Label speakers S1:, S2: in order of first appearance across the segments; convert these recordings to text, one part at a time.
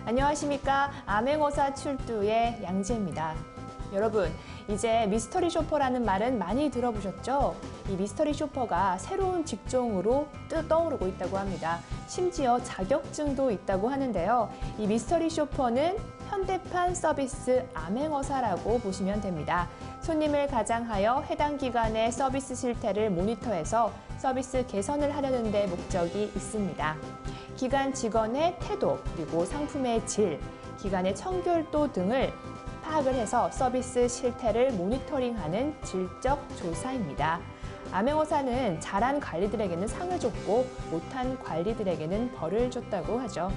S1: 안녕하십니까. 암행어사 출두의 양지혜입니다. 여러분, 이제 미스터리 쇼퍼라는 말은 많이 들어보셨죠? 이 미스터리 쇼퍼가 새로운 직종으로 떠오르고 있다고 합니다. 심지어 자격증도 있다고 하는데요. 이 미스터리 쇼퍼는 현대판 서비스 암행어사라고 보시면 됩니다. 손님을 가장하여 해당 기관의 서비스 실태를 모니터해서 서비스 개선을 하려는 데 목적이 있습니다. 기관 직원의 태도, 그리고 상품의 질, 기관의 청결도 등을 파악을 해서 서비스 실태를 모니터링하는 질적 조사입니다. 암행어사는 잘한 관리들에게는 상을 줬고 못한 관리들에게는 벌을 줬다고 하죠.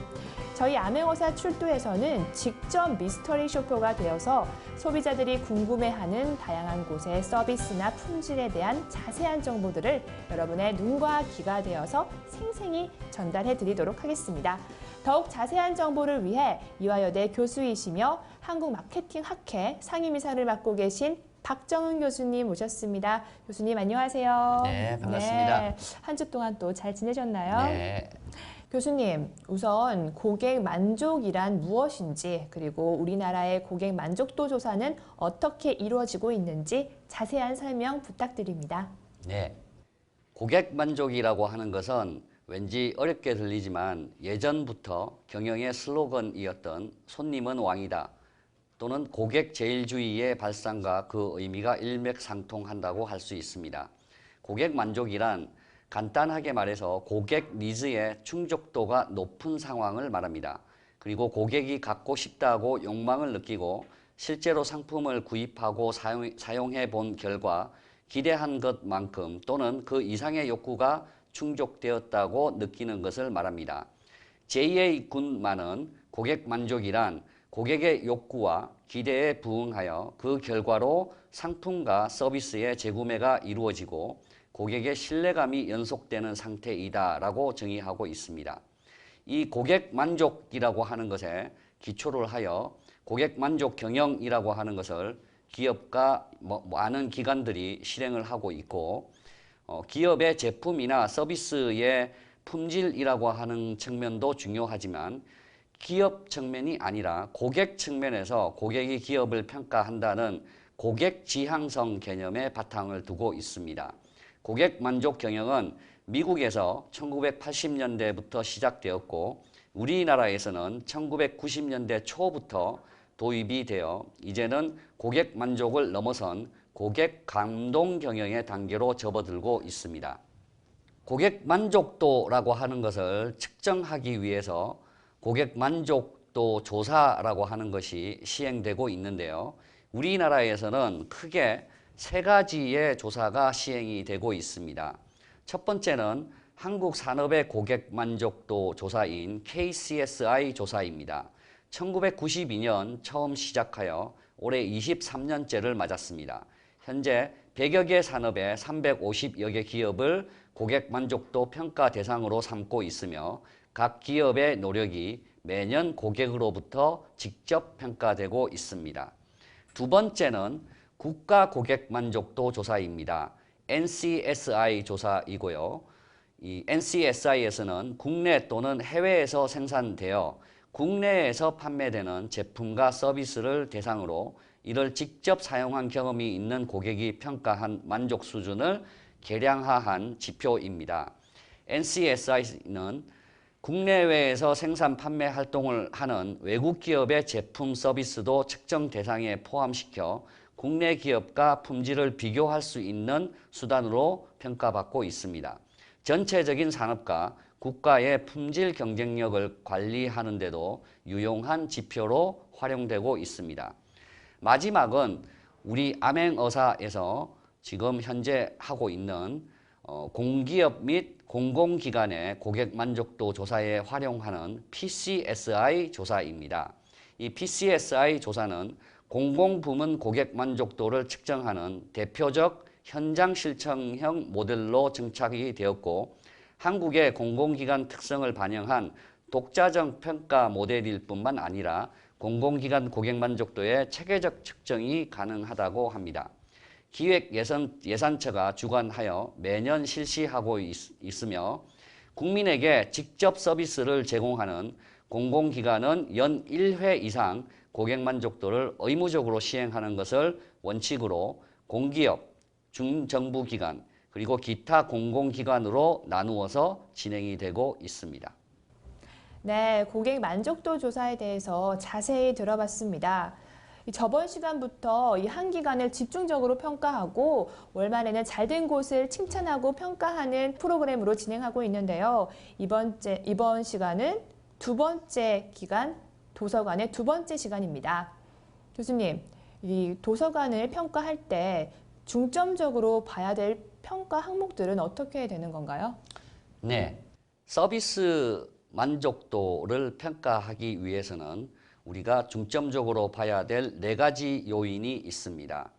S1: 저희 암행어사 출두에서는 직접 미스터리 쇼퍼가 되어서 소비자들이 궁금해하는 다양한 곳의 서비스나 품질에 대한 자세한 정보들을 여러분의 눈과 귀가 되어서 생생히 전달해 드리도록 하겠습니다. 더욱 자세한 정보를 위해 이화여대 교수이시며 한국마케팅학회 상임이사를 맡고 계신 박정은 교수님 모셨습니다. 교수님 안녕하세요.
S2: 네, 반갑습니다.
S1: 네, 한 주 동안 또 잘 지내셨나요?
S2: 네.
S1: 교수님, 우선 고객 만족이란 무엇인지, 그리고 우리나라의 고객 만족도 조사는 어떻게 이루어지고 있는지 자세한 설명 부탁드립니다.
S2: 네. 고객 만족이라고 하는 것은 왠지 어렵게 들리지만 예전부터 경영의 슬로건이었던 손님은 왕이다 또는 고객 제일주의의 발상과 그 의미가 일맥상통한다고 할 수 있습니다. 고객 만족이란 간단하게 말해서 고객 니즈의 충족도가 높은 상황을 말합니다. 그리고 고객이 갖고 싶다고 욕망을 느끼고 실제로 상품을 구입하고 사용해 본 결과 기대한 것만큼 또는 그 이상의 욕구가 충족되었다고 느끼는 것을 말합니다. J.A. 굿만은 고객 만족이란 고객의 욕구와 기대에 부응하여 그 결과로 상품과 서비스의 재구매가 이루어지고 고객의 신뢰감이 연속되는 상태이다라고 정의하고 있습니다. 이 고객 만족이라고 하는 것에 기초를 하여 고객 만족 경영이라고 하는 것을 기업과 많은 기관들이 실행을 하고 있고 기업의 제품이나 서비스의 품질이라고 하는 측면도 중요하지만 기업 측면이 아니라 고객 측면에서 고객이 기업을 평가한다는 고객 지향성 개념의 바탕을 두고 있습니다. 고객 만족 경영은 미국에서 1980년대부터 시작되었고 우리나라에서는 1990년대 초부터 도입이 되어 이제는 고객 만족을 넘어선 고객 감동 경영의 단계로 접어들고 있습니다. 고객 만족도라고 하는 것을 측정하기 위해서 고객 만족도 조사라고 하는 것이 시행되고 있는데요. 우리나라에서는 크게 세 가지의 조사가 시행이 되고 있습니다. 첫 번째는 한국산업의 고객 만족도 조사인 KCSI 조사입니다. 1992년 처음 시작하여 올해 23년째를 맞았습니다. 현재 100여 개 산업의 350여 개 기업을 고객 만족도 평가 대상으로 삼고 있으며 각 기업의 노력이 매년 고객으로부터 직접 평가되고 있습니다. 두 번째는 국가 고객 만족도 조사입니다. NCSI 조사이고요. 이 NCSI에서는 국내 또는 해외에서 생산되어 국내에서 판매되는 제품과 서비스를 대상으로 이를 직접 사용한 경험이 있는 고객이 평가한 만족 수준을 계량화한 지표입니다. NCSI는 국내외에서 생산 판매 활동을 하는 외국 기업의 제품 서비스도 측정 대상에 포함시켜 국내 기업과 품질을 비교할 수 있는 수단으로 평가받고 있습니다. 전체적인 산업과 국가의 품질 경쟁력을 관리하는 데도 유용한 지표로 활용되고 있습니다. 마지막은 우리 암행어사에서 지금 현재 하고 있는 공기업 및 공공기관의 고객 만족도 조사에 활용하는 PCSI 조사입니다. 이 PCSI 조사는 공공부문 고객 만족도를 측정하는 대표적 현장 실천형 모델로 정착이 되었고 한국의 공공기관 특성을 반영한 독자적 평가 모델일 뿐만 아니라 공공기관 고객 만족도의 체계적 측정이 가능하다고 합니다. 기획예산처가 주관하여 매년 실시하고 있으며 국민에게 직접 서비스를 제공하는 공공기관은 연 1회 이상 고객 만족도를 의무적으로 시행하는 것을 원칙으로 공기업, 중정부기관, 그리고 기타 공공기관으로 나누어서 진행이 되고 있습니다.
S1: 네, 고객 만족도 조사에 대해서 자세히 들어봤습니다. 저번 시간부터 이 한 기관을 집중적으로 평가하고 월 말에는 잘된 곳을 칭찬하고 평가하는 프로그램으로 진행하고 있는데요. 이번 시간은 두 번째 기간, 도서관의 두 번째 시간입니다. 교수님, 이 도서관을 평가할 때 중점적으로 봐야 될 평가 항목들은 어떻게 되는 건가요?
S2: 네, 서비스 만족도를 평가하기 위해서는 우리가 중점적으로 봐야 될 4가지 요인이 있습니다.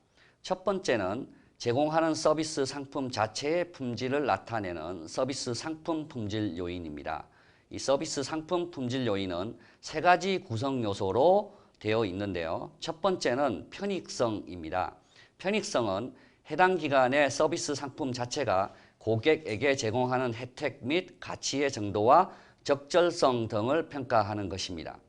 S2: 첫 번째는 제공하는 서비스 상품 자체의 품질을 나타내는 서비스 상품 품질 요인입니다. 이 서비스 상품 품질 요인은 3가지 구성 요소로 되어 있는데요. 첫 번째는 편익성입니다. 편익성은 해당 기관의 서비스 상품 자체가 고객에게 제공하는 혜택 및 가치의 정도와 적절성 등을 평가하는 것입니다.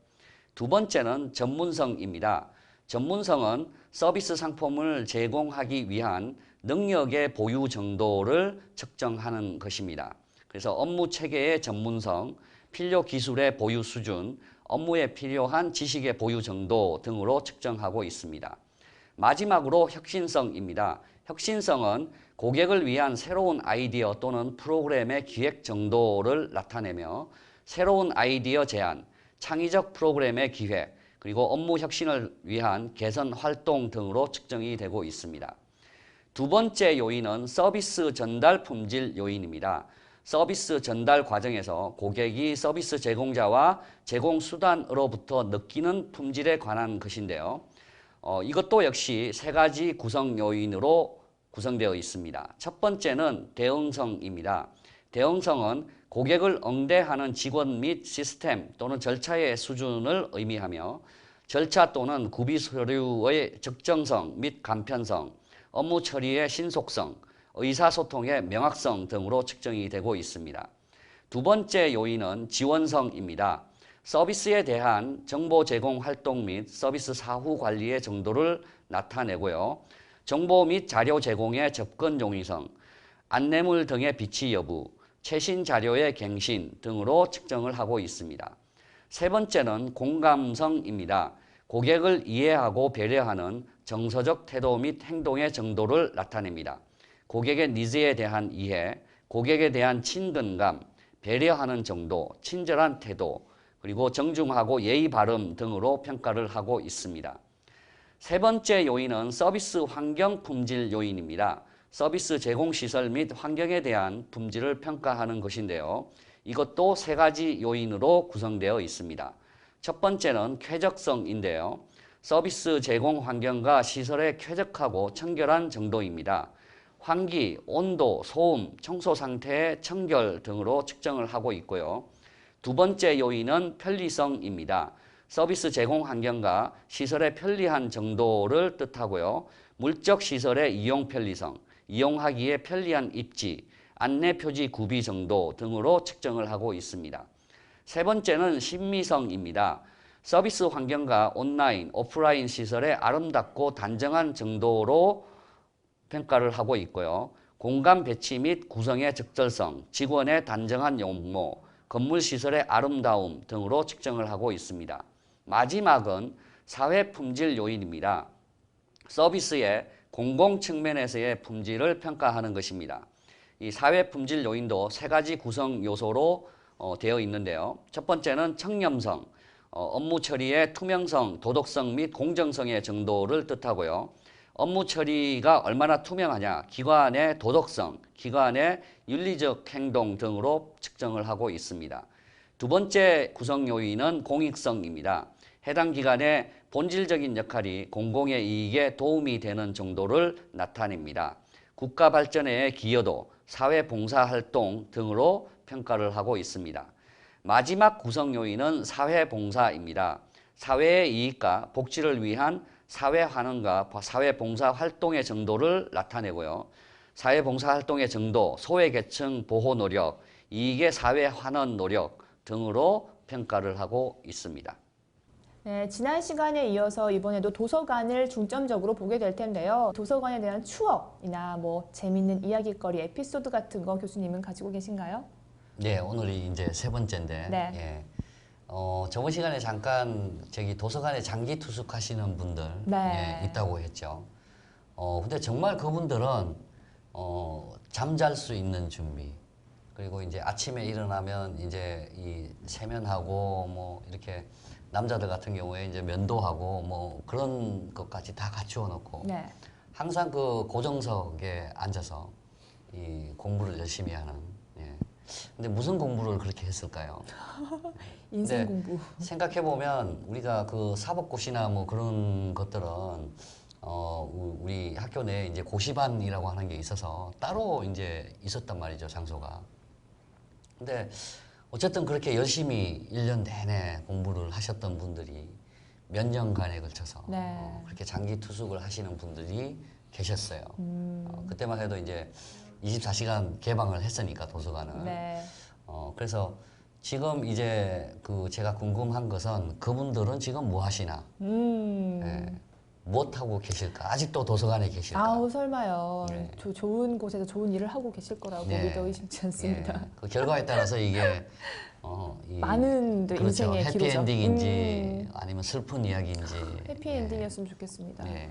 S2: 두 번째는 전문성입니다. 전문성은 서비스 상품을 제공하기 위한 능력의 보유 정도를 측정하는 것입니다. 그래서 업무 체계의 전문성, 필요 기술의 보유 수준, 업무에 필요한 지식의 보유 정도 등으로 측정하고 있습니다. 마지막으로 혁신성입니다. 혁신성은 고객을 위한 새로운 아이디어 또는 프로그램의 기획 정도를 나타내며 새로운 아이디어 제안, 창의적 프로그램의 기획, 그리고 업무 혁신을 위한 개선 활동 등으로 측정이 되고 있습니다. 두 번째 요인은 서비스 전달 품질 요인입니다. 서비스 전달 과정에서 고객이 서비스 제공자와 제공 수단으로부터 느끼는 품질에 관한 것인데요. 이것도 역시 3가지 구성 요인으로 구성되어 있습니다. 첫 번째는 대응성입니다. 대응성은 고객을 응대하는 직원 및 시스템 또는 절차의 수준을 의미하며 절차 또는 구비 서류의 적정성 및 간편성, 업무 처리의 신속성, 의사소통의 명확성 등으로 측정이 되고 있습니다. 두 번째 요인은 지원성입니다. 서비스에 대한 정보 제공 활동 및 서비스 사후 관리의 정도를 나타내고요. 정보 및 자료 제공의 접근 용이성, 안내물 등의 비치 여부, 최신 자료의 갱신 등으로 측정을 하고 있습니다. 세 번째는 공감성입니다. 고객을 이해하고 배려하는 정서적 태도 및 행동의 정도를 나타냅니다. 고객의 니즈에 대한 이해, 고객에 대한 친근감, 배려하는 정도, 친절한 태도, 그리고 정중하고 예의 바름 등으로 평가를 하고 있습니다. 세 번째 요인은 서비스 환경 품질 요인입니다. 서비스 제공 시설 및 환경에 대한 품질을 평가하는 것인데요. 이것도 3가지 요인으로 구성되어 있습니다. 첫 번째는 쾌적성인데요. 서비스 제공 환경과 시설의 쾌적하고 청결한 정도입니다. 환기, 온도, 소음, 청소 상태의 청결 등으로 측정을 하고 있고요. 두 번째 요인은 편리성입니다. 서비스 제공 환경과 시설의 편리한 정도를 뜻하고요. 물적 시설의 이용 편리성, 이용하기에 편리한 입지, 안내 표지 구비 정도 등으로 측정을 하고 있습니다. 세 번째는 신미성입니다. 서비스 환경과 온라인, 오프라인 시설의 아름답고 단정한 정도로 평가를 하고 있고요. 공간 배치 및 구성의 적절성, 직원의 단정한 용모, 건물 시설의 아름다움 등으로 측정을 하고 있습니다. 마지막은 사회 품질 요인입니다. 서비스의 공공 측면에서의 품질을 평가하는 것입니다. 이 사회 품질 요인도 3가지 구성 요소로 되어 있는데요. 첫 번째는 청렴성, 업무 처리의 투명성, 도덕성 및 공정성의 정도를 뜻하고요. 업무 처리가 얼마나 투명하냐, 기관의 도덕성, 기관의 윤리적 행동 등으로 측정을 하고 있습니다. 두 번째 구성 요인은 공익성입니다. 해당 기관의 본질적인 역할이 공공의 이익에 도움이 되는 정도를 나타냅니다. 국가 발전의 기여도, 사회 봉사 활동 등으로 평가를 하고 있습니다. 마지막 구성 요인은 사회 봉사입니다. 사회의 이익과 복지를 위한 사회 환원과 사회 봉사 활동의 정도를 나타내고요. 사회 봉사 활동의 정도, 소외계층 보호 노력, 이익의 사회 환원 노력 등으로 평가를 하고 있습니다.
S1: 네, 지난 시간에 이어서 이번에도 도서관을 중점적으로 보게 될 텐데요. 도서관에 대한 추억이나 뭐 재밌는 이야기거리, 에피소드 같은 거 교수님은 가지고 계신가요?
S2: 네, 오늘이 이제 세 번째인데,
S1: 네.
S2: 예. 저번 시간에 잠깐 저기 도서관에 장기 투숙하시는 분들
S1: 네.
S2: 예, 있다고 했죠. 근데 정말 그분들은 잠잘 수 있는 준비, 그리고 이제 아침에 일어나면 이제 이 세면하고 뭐 이렇게 남자들 같은 경우에 이제 면도하고 뭐 그런 것까지 다 갖추어 놓고
S1: 네.
S2: 항상 그 고정석에 앉아서 이 공부를 열심히 하는. 예. 근데 무슨 공부를 그렇게 했을까요?
S1: 인생
S2: 네.
S1: 공부.
S2: 생각해 보면 우리가 그 사법고시나 뭐 그런 것들은 우리 학교 내에 이제 고시반이라고 하는 게 있어서 따로 이제 있었단 말이죠, 장소가. 근데 어쨌든 그렇게 열심히 1년 내내 공부를 하셨던 분들이 몇 년간에 걸쳐서
S1: 네.
S2: 그렇게 장기 투숙을 하시는 분들이 계셨어요. 그때만 해도 이제 24시간 개방을 했으니까 도서관은.
S1: 네.
S2: 그래서 지금 이제 그 제가 궁금한 것은 그분들은 지금 뭐 하시나? 예, 못 하고 계실까? 아직도 도서관에 계실까?
S1: 아우 설마요.
S2: 네.
S1: 좋은 곳에서 좋은 일을 하고 계실 거라고
S2: 네.
S1: 믿어 의심치 않습니다.
S2: 예, 그 결과에 따라서 이게
S1: 많은
S2: 그렇죠.
S1: 인생의 기로죠.
S2: 해피엔딩인지 아니면 슬픈 이야기인지.
S1: 해피엔딩이었으면 좋겠습니다.
S2: 네.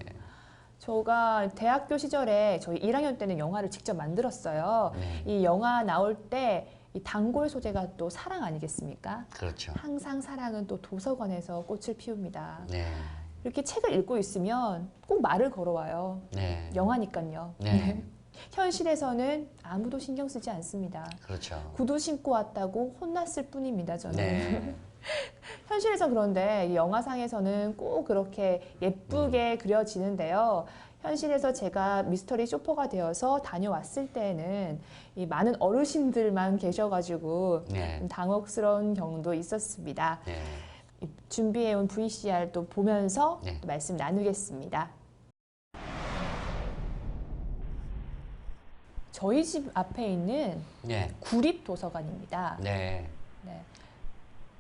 S1: 저가 대학교 시절에 저희 1학년 때는 영화를 직접 만들었어요.
S2: 네.
S1: 이 영화 나올 때 이 단골 소재가 또 사랑 아니겠습니까?
S2: 그렇죠.
S1: 항상 사랑은 또 도서관에서 꽃을 피웁니다.
S2: 네.
S1: 이렇게 책을 읽고 있으면 꼭 말을 걸어와요.
S2: 네.
S1: 영화니까요.
S2: 네.
S1: 현실에서는 아무도 신경 쓰지 않습니다.
S2: 그렇죠.
S1: 구두 신고 왔다고 혼났을 뿐입니다, 저는.
S2: 네.
S1: 현실에서 그런데 이 영화상에서는 꼭 그렇게 예쁘게 그려지는데요. 현실에서 제가 미스터리 쇼퍼가 되어서 다녀왔을 때는 이 많은 어르신들만 계셔가지고
S2: 네.
S1: 좀 당혹스러운 경우도 있었습니다.
S2: 네.
S1: 준비해온 VCR 또 보면서
S2: 네.
S1: 또 말씀 나누겠습니다. 저희 집 앞에 있는
S2: 네.
S1: 구립도서관입니다.
S2: 네.
S1: 네.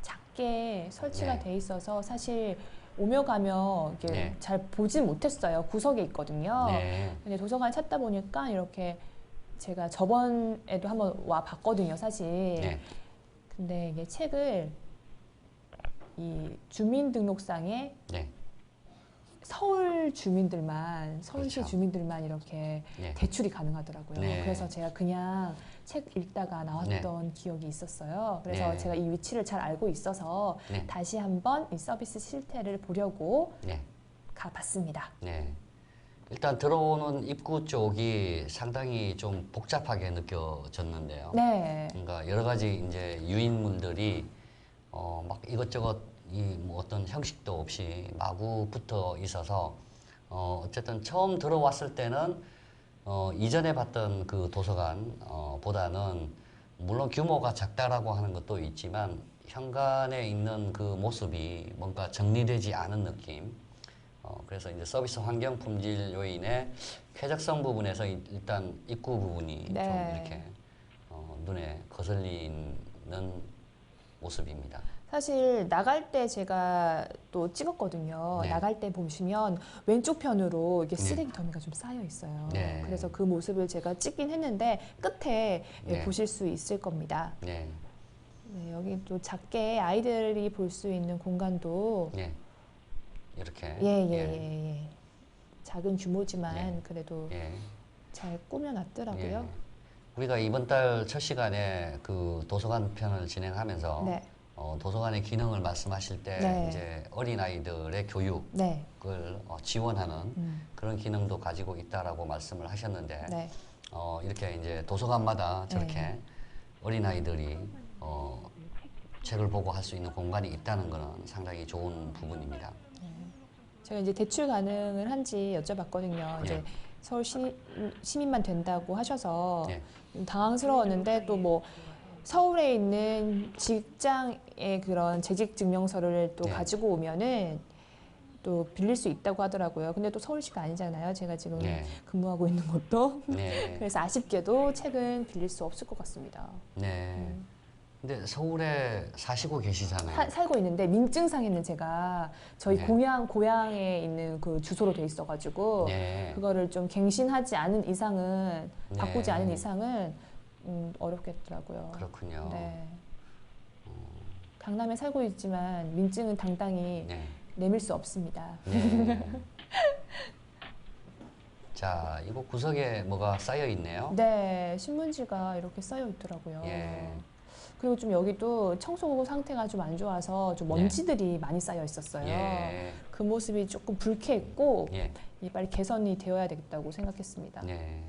S1: 작게 설치가
S2: 네.
S1: 돼 있어서 사실 오며 가며 이렇게
S2: 네.
S1: 잘 보진 못했어요. 구석에 있거든요.
S2: 네.
S1: 근데 도서관 찾다 보니까 이렇게 제가 저번에도 한번 와 봤거든요, 사실.
S2: 네.
S1: 근데 이게 책을 이 주민등록상에
S2: 네.
S1: 서울 주민들만, 서울시
S2: 그렇죠.
S1: 주민들만 이렇게
S2: 네.
S1: 대출이 가능하더라고요.
S2: 네.
S1: 그래서 제가 그냥 책 읽다가 나왔던 기억이 있었어요. 그래서
S2: 네.
S1: 제가 이 위치를 잘 알고 있어서
S2: 네.
S1: 다시 한번 이 서비스 실태를 보려고
S2: 네.
S1: 가봤습니다.
S2: 네. 일단 들어오는 입구 쪽이 상당히 좀 복잡하게 느껴졌는데요.
S1: 네.
S2: 그러니까 여러 가지 이제 유인물들이 막 이것저것 뭐 어떤 형식도 없이 마구 붙어 있어서 어쨌든 처음 들어왔을 때는 이전에 봤던 그 도서관 보다는 물론 규모가 작다라고 하는 것도 있지만 현관에 있는 그 모습이 뭔가 정리되지 않은 느낌. 그래서 이제 서비스 환경 품질 요인의 쾌적성 부분에서 일단 입구 부분이
S1: 네.
S2: 좀 이렇게 눈에 거슬리는 모습입니다.
S1: 사실 나갈 때 제가 또 찍었거든요.
S2: 네.
S1: 나갈 때 보시면 왼쪽 편으로 이게
S2: 네.
S1: 쓰레기 더미가 좀 쌓여 있어요.
S2: 네.
S1: 그래서 그 모습을 제가 찍긴 했는데 끝에
S2: 네.
S1: 보실 수 있을 겁니다.
S2: 네.
S1: 네, 여기 또 작게 아이들이 볼 수 있는 공간도
S2: 네. 이렇게.
S1: 예. 작은 규모지만
S2: 예.
S1: 그래도
S2: 예.
S1: 잘 꾸며놨더라고요.
S2: 예. 우리가 이번 달 첫 시간에 그 도서관 편을 진행하면서
S1: 네,
S2: 도서관의 기능을 말씀하실 때
S1: 네.
S2: 이제 어린아이들의 교육을
S1: 네,
S2: 지원하는 그런 기능도 가지고 있다라고 말씀을 하셨는데
S1: 네.
S2: 이렇게 이제 도서관마다 저렇게
S1: 네.
S2: 어린아이들이 책을 보고 할 수 있는 공간이 있다는 것은 상당히 좋은 부분입니다.
S1: 제가 이제 대출 가능을 한지 여쭤봤거든요. 이제
S2: 네.
S1: 서울 시민만 된다고 하셔서
S2: 네.
S1: 좀 당황스러웠는데 또 뭐 서울에 있는 직장의 그런 재직 증명서를 또
S2: 네.
S1: 가지고 오면은 또 빌릴 수 있다고 하더라고요. 근데 또 서울시가 아니잖아요. 제가 지금
S2: 네.
S1: 근무하고 있는 곳도.
S2: 네.
S1: 그래서 아쉽게도 책은 빌릴 수 없을 것 같습니다.
S2: 네. 근데 서울에 사시고 계시잖아요.
S1: 살고 있는데 민증상에는 제가 저희
S2: 네.
S1: 고향에 있는 그 주소로 돼 있어가지고
S2: 네.
S1: 그거를 좀 갱신하지 않은 이상은
S2: 네.
S1: 바꾸지 않은 이상은 어렵겠더라고요.
S2: 그렇군요.
S1: 네. 강남에 살고 있지만 민증은 당당히
S2: 네.
S1: 내밀 수 없습니다.
S2: 네. 자, 이거 구석에 뭐가 쌓여 있네요.
S1: 네, 신문지가 이렇게 쌓여 있더라고요.
S2: 예.
S1: 그리고 좀 여기도 청소 상태가 좀 안 좋아서 좀 먼지들이 많이 쌓여 있었어요.
S2: 예.
S1: 그 모습이 조금 불쾌했고
S2: 예.
S1: 이 빨리 개선이 되어야 되겠다고 생각했습니다.
S2: 네.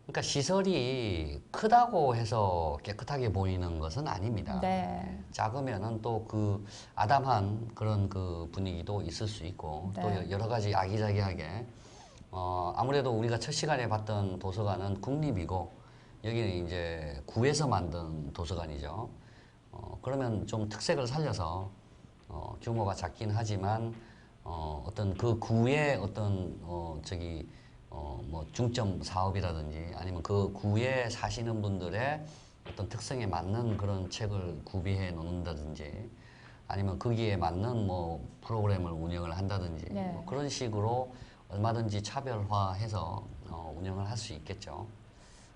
S2: 그러니까 시설이 크다고 해서 깨끗하게 보이는 것은 아닙니다.
S1: 네.
S2: 작으면은 또 그 아담한 그런 그 분위기도 있을 수 있고
S1: 네.
S2: 또 여러 가지 아기자기하게 아무래도 우리가 첫 시간에 봤던 도서관은 국립이고 여기는 이제 구에서 만든 도서관이죠. 그러면 좀 특색을 살려서 규모가 작긴 하지만 어떤 그 구의 어떤 뭐 중점 사업이라든지 아니면 그 구에 사시는 분들의 어떤 특성에 맞는 그런 책을 구비해 놓는다든지 아니면 거기에 맞는 뭐 프로그램을 운영을 한다든지
S1: 네.
S2: 뭐 그런 식으로 얼마든지 차별화해서 운영을 할 수 있겠죠.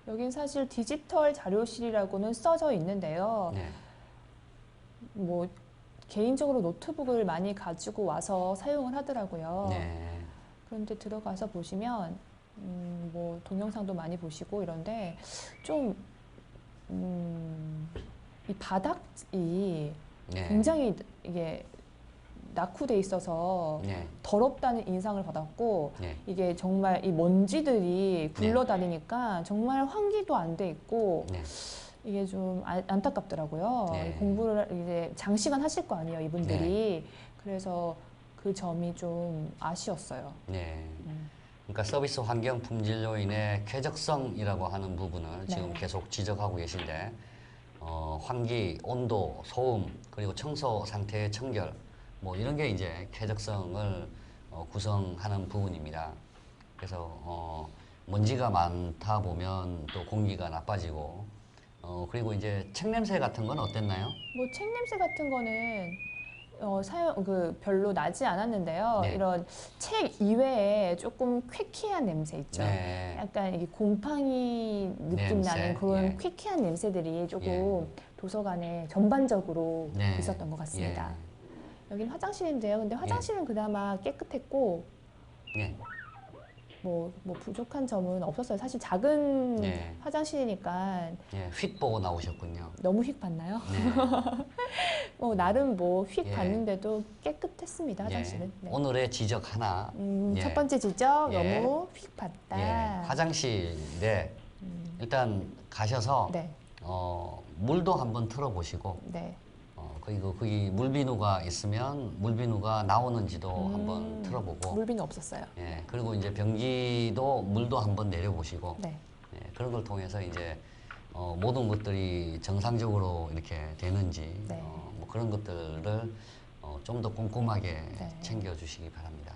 S1: 여긴 사실 디지털 자료실이라고는 써져 있는데요.
S2: 네.
S1: 뭐 개인적으로 노트북을 많이 가지고 와서 사용을 하더라고요.
S2: 네.
S1: 그런데 들어가서 보시면 뭐 동영상도 많이 보시고 이런데 좀 이 바닥이
S2: 네.
S1: 굉장히 이게 낙후돼 있어서
S2: 네.
S1: 더럽다는 인상을 받았고
S2: 네.
S1: 이게 정말 이 먼지들이 굴러다니니까 정말 환기도 안 돼 있고
S2: 네.
S1: 이게 좀 안타깝더라고요.
S2: 네.
S1: 공부를 이제 장시간 하실 거 아니에요, 이분들이. 그래서 그 점이 좀 아쉬웠어요.
S2: 네. 그러니까 서비스 환경 품질 요인의 쾌적성이라고 하는 부분을 지금
S1: 네.
S2: 계속 지적하고 계신데 환기, 온도, 소음, 그리고 청소 상태의 청결 뭐 이런 게 이제 쾌적성을 구성하는 부분입니다. 그래서 먼지가 많다 보면 또 공기가 나빠지고 그리고 이제 책 냄새 같은 건 어땠나요?
S1: 뭐 책 냄새 같은 거는 별로 나지 않았는데요.
S2: 네.
S1: 이런 책 이외에 조금 퀴퀴한 냄새 있죠.
S2: 네.
S1: 약간 이게 곰팡이 느낌
S2: 냄새,
S1: 나는 그런
S2: 예.
S1: 퀴퀴한 냄새들이 조금 도서관에 전반적으로
S2: 네.
S1: 있었던 것 같습니다.
S2: 예.
S1: 여긴 화장실인데요. 근데 화장실은 그나마 깨끗했고
S2: 네.
S1: 뭐 부족한 점은 없었어요. 사실 작은
S2: 네.
S1: 화장실이니까
S2: 예, 휙 보고 나오셨군요.
S1: 너무 휙 봤나요?
S2: 네.
S1: 나름 뭐 휙
S2: 예.
S1: 봤는데도 깨끗했습니다. 화장실은.
S2: 예.
S1: 네.
S2: 오늘의 지적 하나. 예.
S1: 첫 번째 지적
S2: 예.
S1: 너무 휙 봤다.
S2: 예. 화장실에 일단 가셔서
S1: 네,
S2: 물도 한번 틀어보시고
S1: 네.
S2: 거기 물비누가 있으면 물비누가 나오는지도 한번 틀어보고
S1: 물비는 없었어요.
S2: 예. 그리고 이제 변기도 물도 한번 내려보시고
S1: 네,
S2: 예. 그런 걸 통해서 이제 모든 것들이 정상적으로 이렇게 되는지
S1: 네.
S2: 뭐 그런 것들을 좀 더 꼼꼼하게
S1: 네.
S2: 챙겨주시기 바랍니다.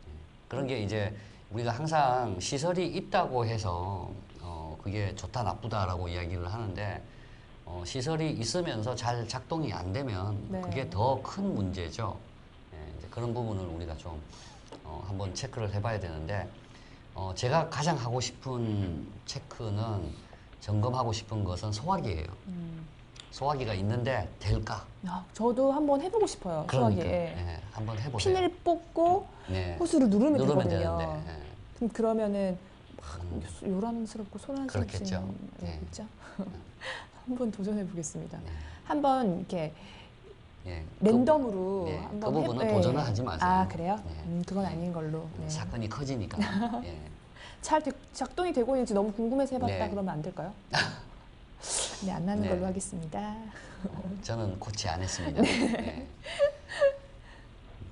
S2: 예. 그런 게 이제 우리가 항상 시설이 있다고 해서 그게 좋다 나쁘다라고 이야기를 하는데 시설이 있으면서 잘 작동이 안 되면
S1: 네.
S2: 그게 더 큰 문제죠. 예, 이제 그런 부분을 우리가 좀 한번 체크를 해봐야 되는데 제가 가장 하고 싶은 체크는 점검하고 싶은 것은 소화기예요. 소화기가 있는데 될까?
S1: 저도 한번 해보고 싶어요.
S2: 그러니까
S1: 소화기에.
S2: 예, 한번 해보세요.
S1: 핀을 뽑고
S2: 네.
S1: 호스를 누르면 되거든요.
S2: 되는데 예.
S1: 그럼 그러면은 막 요란스럽고
S2: 그렇겠죠.
S1: 소란스럽지는
S2: 네.
S1: 있죠. 한번 도전해 보겠습니다.
S2: 네.
S1: 한번 이렇게
S2: 예.
S1: 랜덤으로
S2: 그
S1: 한번
S2: 부분은
S1: 네.
S2: 도전을 하지 마세요.
S1: 아 그래요?
S2: 네.
S1: 그건 아닌 걸로. 네.
S2: 사건이 커지니까. 예.
S1: 잘 작동이 되고 있는지 너무 궁금해서 해봤다
S2: 네.
S1: 그러면 안 될까요? 네, 안 나는
S2: 네.
S1: 걸로 하겠습니다.
S2: 저는 코치 안 했습니다. 네.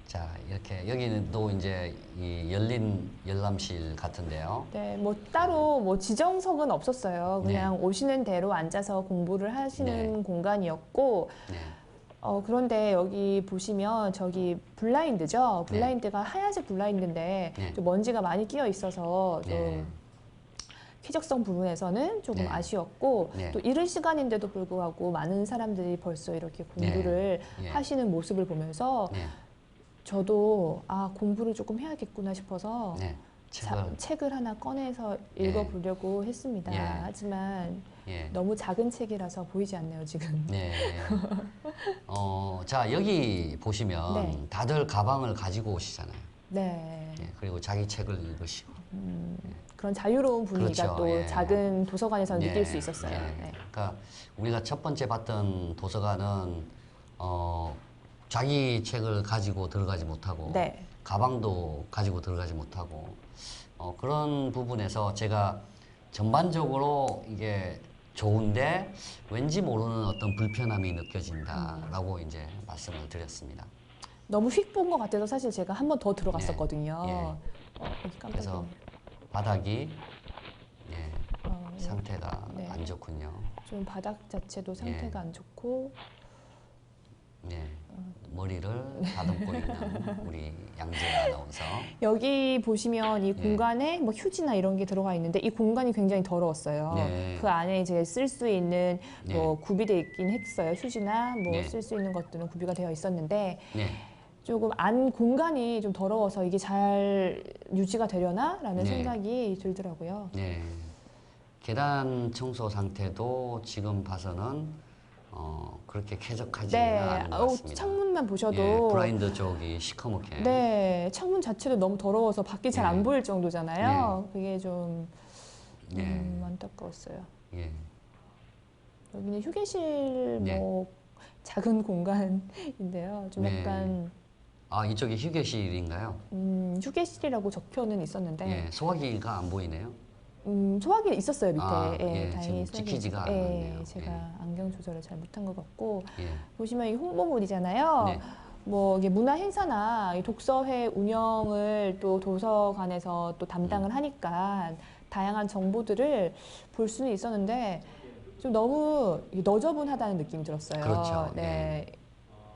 S2: 자, 이렇게 여기는 또 이제 이 열린 열람실 같은데요.
S1: 네, 뭐 따로 뭐 지정석은 없었어요. 그냥
S2: 네.
S1: 오시는 대로 앉아서 공부를 하시는
S2: 네.
S1: 공간이었고,
S2: 네.
S1: 그런데 여기 보시면 저기 블라인드죠. 블라인드가 하얀색 블라인드인데
S2: 네.
S1: 좀 먼지가 많이 끼어 있어서 좀
S2: 네.
S1: 쾌적성 부분에서는 조금
S2: 네.
S1: 아쉬웠고
S2: 네.
S1: 또 이른 시간인데도 불구하고 많은 사람들이 벌써 이렇게 공부를
S2: 네.
S1: 하시는 모습을 보면서
S2: 네.
S1: 저도 공부를 조금 해야겠구나 싶어서
S2: 네.
S1: 책을 하나 꺼내서
S2: 예.
S1: 읽어보려고 했습니다.
S2: 예.
S1: 하지만
S2: 예.
S1: 너무 작은 책이라서 보이지 않네요, 지금.
S2: 네. 자, 여기 보시면
S1: 네.
S2: 다들 가방을 가지고 오시잖아요.
S1: 네.
S2: 예, 그리고 자기 책을 읽으시고.
S1: 그런 자유로운 분위기가
S2: 그렇죠.
S1: 또
S2: 예.
S1: 작은 도서관에서
S2: 예,
S1: 느낄 수 있었어요.
S2: 예.
S1: 네.
S2: 그러니까 우리가 첫 번째 봤던 도서관은 자기 책을 가지고 들어가지 못하고
S1: 네.
S2: 가방도 가지고 들어가지 못하고 그런 부분에서 제가 전반적으로 이게 좋은데 왠지 모르는 어떤 불편함이 느껴진다라고 이제 말씀을 드렸습니다.
S1: 너무 휙 본 것 같아서 사실 제가 한 번 더 들어갔었거든요.
S2: 예.
S1: 깜짝
S2: 그래서
S1: 놀랐네요.
S2: 바닥이 예,
S1: 어,
S2: 상태가
S1: 네.
S2: 안 좋군요.
S1: 좀 바닥 자체도 상태가
S2: 예.
S1: 안 좋고
S2: 네, 머리를 다듬고 있는 우리 양재 아나운서.
S1: 여기 보시면 이
S2: 예.
S1: 공간에 뭐 휴지나 이런 게 들어가 있는데 이 공간이 굉장히 더러웠어요.
S2: 네.
S1: 그 안에 이제 쓸 수 있는 뭐
S2: 네.
S1: 구비되어 있긴 했어요. 휴지나 뭐
S2: 네.
S1: 쓸 수 있는 것들은 구비가 되어 있었는데
S2: 네,
S1: 조금 안 공간이 좀 더러워서 이게 잘 유지가 되려나라는
S2: 네.
S1: 생각이 들더라고요.
S2: 네. 계단 청소 상태도 지금 봐서는 그렇게 쾌적하지는
S1: 네,
S2: 않은 것 같습니다.
S1: 창문만
S2: 예,
S1: 보셔도
S2: 블라인드 쪽이 시커멓게.
S1: 네, 창문 자체도 너무 더러워서 밖이 잘 안
S2: 네.
S1: 보일 정도잖아요. 그게 좀
S2: 네.
S1: 안타까웠어요.
S2: 예.
S1: 여기는 휴게실
S2: 네.
S1: 뭐 작은 공간인데요. 좀
S2: 네.
S1: 약간
S2: 아, 이쪽이 휴게실인가요?
S1: 휴게실이라고 적혀는 있었는데
S2: 예, 소화기가 안 보이네요.
S1: 소화기 있었어요 밑에.
S2: 아,
S1: 예,
S2: 예,
S1: 다행히
S2: 지금
S1: 소화기
S2: 찍히지가
S1: 있었- 예,
S2: 않았네요.
S1: 제가
S2: 예.
S1: 안경 조절을 잘 못한 것 같고
S2: 예.
S1: 보시면 이 홍보물이잖아요.
S2: 네.
S1: 뭐 이게 문화 행사나 이 독서회 운영을 또 도서관에서 또 담당을 하니까 다양한 정보들을 볼 수는 있었는데 좀 너무 이게 너저분하다는 느낌이 들었어요.
S2: 그렇죠.
S1: 네.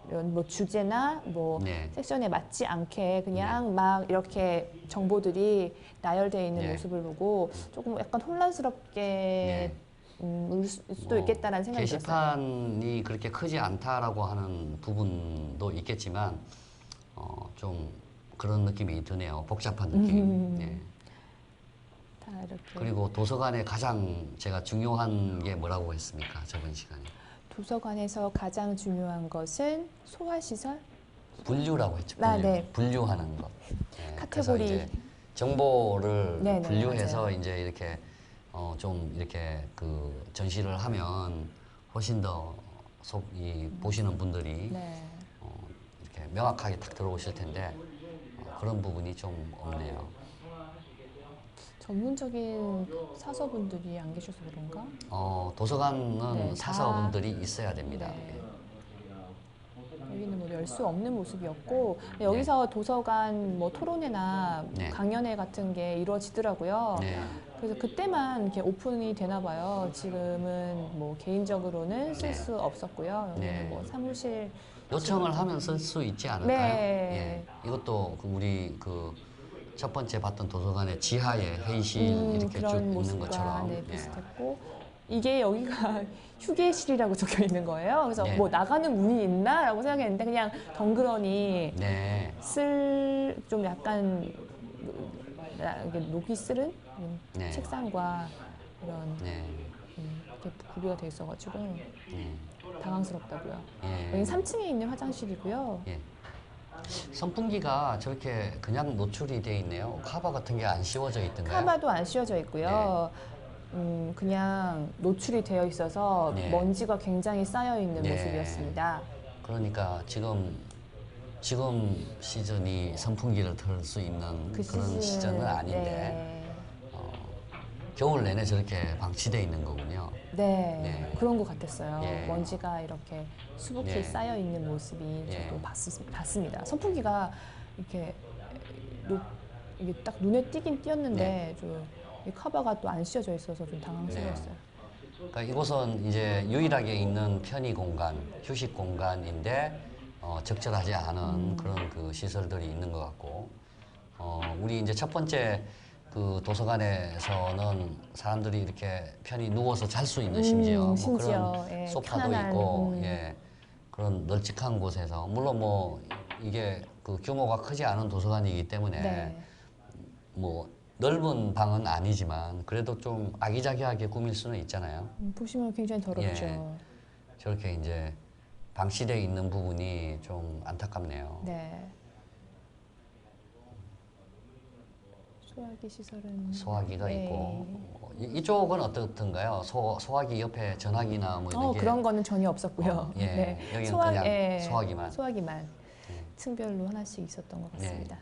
S1: 이런 뭐 주제나 뭐
S2: 네.
S1: 섹션에 맞지 않게 그냥 막 이렇게 정보들이 나열되어 있는
S2: 네.
S1: 모습을 보고 조금 약간 혼란스럽게
S2: 네.
S1: 울 수도
S2: 뭐
S1: 있겠다라는 생각이 들었어요.
S2: 게시판이 그렇게 크지 않다라고 하는 부분도 있겠지만 좀 그런 느낌이 드네요. 복잡한 느낌. 예.
S1: 다 이렇게
S2: 그리고 도서관에 가장 제가 중요한 게 뭐라고 했습니까? 저번 시간에
S1: 도서관에서 가장 중요한 것은 소화시설?
S2: 분류라고 했죠.
S1: 아,
S2: 분류.
S1: 네.
S2: 분류하는 것. 예, 그래서
S1: 카테고리.
S2: 이제 정보를
S1: 네네,
S2: 분류해서
S1: 맞아요.
S2: 이제 이렇게 좀 이렇게 그 전시를 하면 훨씬 더 보시는 분들이
S1: 네.
S2: 이렇게 명확하게 딱 들어오실 텐데 그런 부분이 좀 없네요.
S1: 전문적인 사서분들이 안 계셔서 그런가?
S2: 도서관은
S1: 네, 다-
S2: 사서분들이 있어야 됩니다.
S1: 네.
S2: 예.
S1: 여기는 뭐 열 수 없는 모습이었고 여기서 도서관 뭐 토론회나
S2: 네.
S1: 강연회 같은 게 이루어지더라고요.
S2: 네.
S1: 그래서 그때만 이렇게 오픈이 되나 봐요. 지금은 뭐 개인적으로는 쓸
S2: 네.
S1: 수 없었고요. 여기는
S2: 네.
S1: 뭐 사무실
S2: 요청을 하면 쓸 수 있지 않을까요?
S1: 네.
S2: 예. 이것도 우리 첫 번째 봤던 도서관의 지하에 회의실 이렇게 쭉
S1: 그런
S2: 있는
S1: 모습과
S2: 것처럼.
S1: 네,
S2: 예.
S1: 비슷했고 이게 여기가 휴게실이라고 적혀 있는 거예요. 그래서
S2: 네.
S1: 뭐 나가는 문이 있나라고 생각했는데 그냥 덩그러니
S2: 네.
S1: 좀 약간 이렇게 녹이 쓰른
S2: 네.
S1: 책상과 이런
S2: 네.
S1: 이렇게 구비가 돼 있어가지고
S2: 예.
S1: 당황스럽다고요.
S2: 예.
S1: 여기 3층에 있는 화장실이고요.
S2: 예. 선풍기가 저렇게 그냥 노출이 돼 있네요. 카바 같은 게 안 씌워져 있던가요?
S1: 카바도 안 씌워져 있고요. 그냥 노출이 되어 있어서
S2: 네.
S1: 먼지가 굉장히 쌓여 있는
S2: 네.
S1: 모습이었습니다.
S2: 그러니까 지금 시즌이 선풍기를 틀 수 있는
S1: 그
S2: 그런 시즌은 아닌데 겨울 내내 저렇게 방치돼 있는 거군요.
S1: 네,
S2: 네.
S1: 그런 것 같았어요.
S2: 예.
S1: 먼지가 이렇게 수북히
S2: 예.
S1: 쌓여 있는 모습이
S2: 예.
S1: 저도 봤습니다. 선풍기가 이렇게 이게 딱 눈에 띄긴 띄었는데 이 커버가 또 안 씌워져 있어서 좀 당황스러웠어요.
S2: 그러니까 이곳은 이제 유일하게 있는 편의 공간, 휴식 공간인데 적절하지 않은 그런 그 시설들이 있는 것 같고 우리 이제 첫 번째 그 도서관에서는 사람들이 이렇게 편히 누워서 잘 수 있는 심지어 뭐
S1: 심지어,
S2: 그런
S1: 예,
S2: 소파도
S1: 편안한,
S2: 있고 예, 그런 널찍한 곳에서 물론 뭐 이게 그 규모가 크지 않은 도서관이기 때문에
S1: 네.
S2: 뭐 넓은 방은 아니지만 그래도 좀 아기자기하게 꾸밀 수는 있잖아요.
S1: 보시면 굉장히 더럽죠.
S2: 예. 저렇게 이제 방치되어 있는 부분이 좀 안타깝네요.
S1: 네. 소화기 시설은
S2: 소화기가
S1: 네.
S2: 있고 이쪽은 어떻던가요? 소화기 옆에 전화기나 뭐 이런 게
S1: 그런 거는 전혀 없었고요.
S2: 예,
S1: 네.
S2: 여기는 그냥
S1: 예,
S2: 소화기만.
S1: 소화기만 층별로 하나씩 있었던 것 같습니다.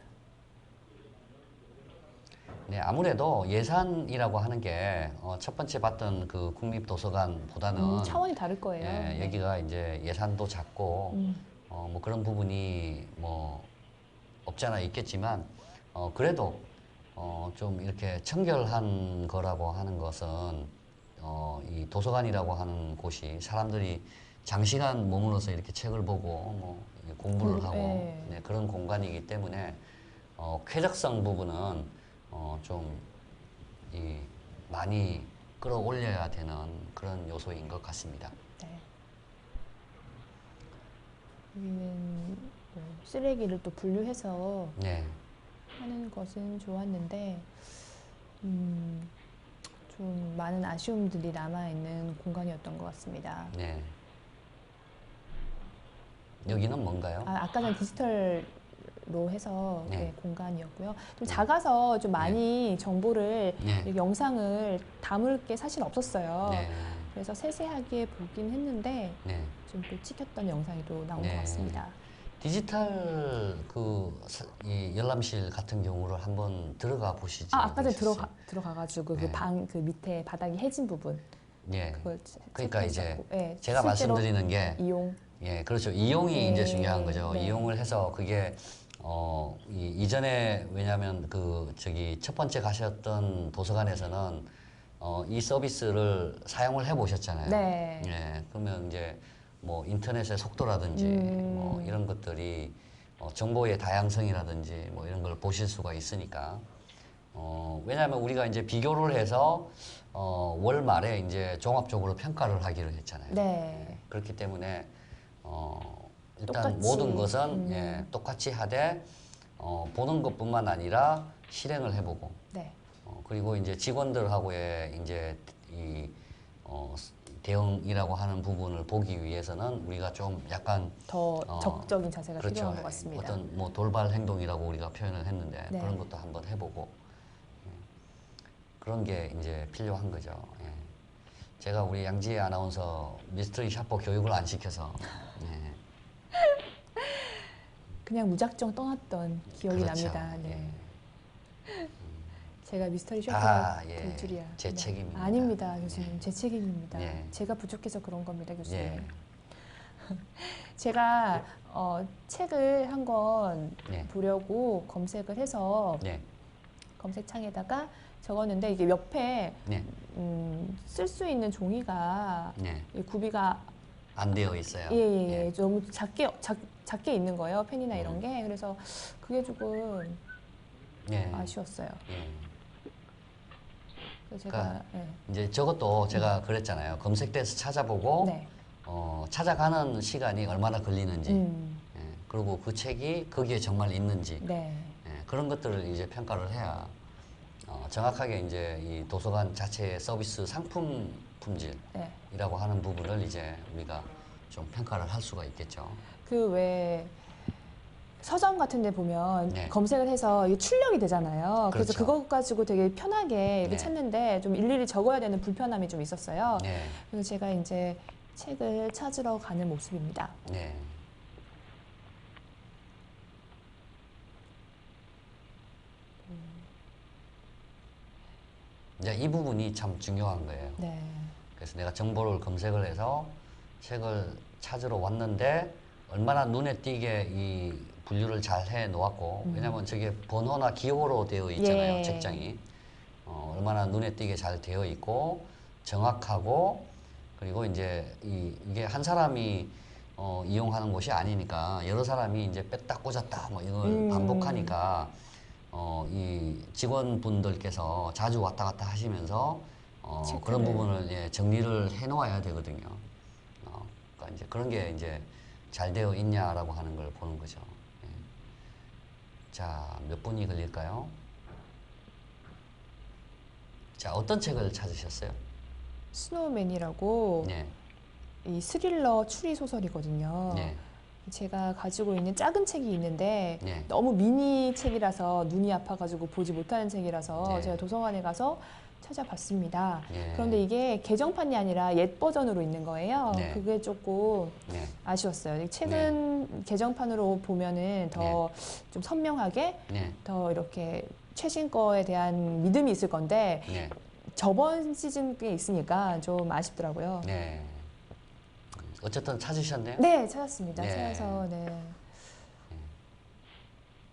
S2: 네, 아무래도 예산이라고 하는 게 첫 번째 봤던 그 국립도서관보다는
S1: 차원이 다를 거예요.
S2: 예,
S1: 네.
S2: 여기가 이제 예산도 작고 뭐 그런 부분이 뭐 없지 않아 있겠지만 그래도 좀 이렇게 청결한 거라고 하는 것은 이 도서관이라고 하는 곳이 사람들이 장시간 머물러서 이렇게 책을 보고 뭐 공부를 하고
S1: 예.
S2: 네, 그런 공간이기 때문에 쾌적성 부분은 좀 많이 끌어올려야 되는 그런 요소인 것 같습니다.
S1: 네. 여기는 뭐 쓰레기를 또 분류해서
S2: 네,
S1: 하는 것은 좋았는데 좀 많은 아쉬움들이 남아있는 공간이었던 것 같습니다.
S2: 네. 여기는 뭔가요?
S1: 아까 전 디지털로 해서
S2: 네.
S1: 네, 공간이었고요. 좀 작아서 좀 많이 정보를
S2: 네.
S1: 이렇게 영상을 담을 게 사실 없었어요.
S2: 네,
S1: 그래서 세세하게 보긴 했는데
S2: 네.
S1: 좀 또 찍혔던 영상이 또 나온
S2: 네.
S1: 것 같습니다.
S2: 디지털 이 열람실 같은 경우를 한번 들어가 보시지.
S1: 아까 전에
S2: 않으셨어요?
S1: 들어가가지고
S2: 네.
S1: 그 밑에 바닥이 해진 부분
S2: 예.
S1: 그걸
S2: 그러니까 이제
S1: 체크했었고, 네,
S2: 제가
S1: 실제로
S2: 말씀드리는 게
S1: 이용
S2: 예, 그렇죠. 이용이 이제 중요한 거죠.
S1: 네.
S2: 이용을 해서 그게 이전에 왜냐하면 첫 번째 가셨던 도서관에서는 이 서비스를 사용을 해 보셨잖아요.
S1: 네.
S2: 예, 그러면 이제 뭐 인터넷의 속도라든지 뭐 이런 것들이 정보의 다양성이라든지 뭐 이런 걸 보실 수가 있으니까 왜냐하면 우리가 이제 비교를 해서 월 말에 이제 종합적으로 평가를 하기로 했잖아요.
S1: 네.
S2: 그렇기 때문에 일단
S1: 똑같이,
S2: 모든 것은 예, 똑같이 하되 보는 것뿐만 아니라 실행을 해보고
S1: 네.
S2: 그리고 이제 직원들하고의 이제 이 대응이라고 하는 부분을 보기 위해서는 우리가 좀 약간
S1: 더 적극적인 자세가
S2: 그렇죠.
S1: 필요한 것 같습니다.
S2: 어떤 뭐 돌발 행동이라고 우리가 표현을 했는데
S1: 네.
S2: 그런 것도 한번 해보고 그런 게 이제 필요한 거죠. 예. 제가 우리 양지혜 아나운서 미스터리 샤퍼 교육을 안 시켜서 예.
S1: 그냥 무작정 떠났던 기억이
S2: 그렇죠.
S1: 납니다. 네. 제가 미스터리
S2: 아,
S1: 쇼퍼가
S2: 예.
S1: 될 줄이야.
S2: 제 책임입니다.
S1: 아닙니다, 교수님. 제 책임입니다.
S2: 예.
S1: 제가 부족해서 그런 겁니다, 교수님.
S2: 예.
S1: 제가 책을 한 권
S2: 예.
S1: 보려고 검색을 해서
S2: 네.
S1: 검색창에다가 적었는데 이게 옆에
S2: 네.
S1: 쓸 수 있는 종이가
S2: 네.
S1: 구비가
S2: 안 되어 있어요.
S1: 예. 너무 작게 있는 거예요, 펜이나 이런 게. 그래서 그게 조금
S2: 예.
S1: 아쉬웠어요.
S2: 예.
S1: 그래서 제가
S2: 이제 저것도 제가 그랬잖아요. 검색대에서 찾아보고
S1: 네.
S2: 찾아가는 시간이 얼마나 걸리는지 예. 그리고 그 책이 거기에 정말 있는지
S1: 네.
S2: 예. 그런 것들을 이제 평가를 해야 정확하게 이제 이 도서관 자체의 서비스 상품 품질이라고
S1: 네.
S2: 하는 부분을 이제 우리가 좀 평가를 할 수가 있겠죠.
S1: 그 왜 서점 같은 데 보면
S2: 네.
S1: 검색을 해서 이게 출력이 되잖아요. 그래서
S2: 그렇죠.
S1: 그거 가지고 되게 편하게 이렇게
S2: 네.
S1: 찾는데 좀 일일이 적어야 되는 불편함이 좀 있었어요.
S2: 네.
S1: 그래서 제가 이제 책을 찾으러 가는 모습입니다.
S2: 네. 이제 이 부분이 참 중요한 거예요.
S1: 네.
S2: 그래서 내가 정보를 검색을 해서 책을 찾으러 왔는데 얼마나 눈에 띄게 이 분류를 잘 해 놓았고 왜냐면 저게 번호나 기호로 되어 있잖아요.
S1: 예.
S2: 책장이 얼마나 눈에 띄게 잘 되어 있고 정확하고 그리고 이제 이게 한 사람이 이용하는 곳이 아니니까 여러 사람이 이제 뺐다 꽂았다 뭐 이걸 반복하니까 이 직원분들께서 자주 왔다 갔다 하시면서 그런
S1: 체크를.
S2: 부분을 예, 정리를 해 놓아야 되거든요. 그러니까 이제 그런 게 이제 잘 되어 있냐라고 하는 걸 보는 거죠. 예. 자, 몇 분이 걸릴까요? 자, 어떤 책을 찾으셨어요?
S1: 스노우맨이라고
S2: 네,
S1: 이 스릴러 추리 소설이거든요.
S2: 네,
S1: 제가 가지고 있는 작은 책이 있는데
S2: 네,
S1: 너무 미니 책이라서 눈이 아파가지고 보지 못하는 책이라서
S2: 네.
S1: 제가 도서관에 가서 찾아봤습니다.
S2: 네.
S1: 그런데 이게 개정판이 아니라 옛 버전으로 있는 거예요.
S2: 네.
S1: 그게 조금
S2: 네,
S1: 아쉬웠어요. 이 책은 개정판으로 보면은 더 좀 선명하게
S2: 네,
S1: 더 이렇게 최신 거에 대한 믿음이 있을 건데
S2: 네,
S1: 저번 시즌 게 있으니까 좀 아쉽더라고요.
S2: 네. 어쨌든 찾으셨네요?
S1: 네, 찾았습니다.
S2: 네.
S1: 찾아서 네.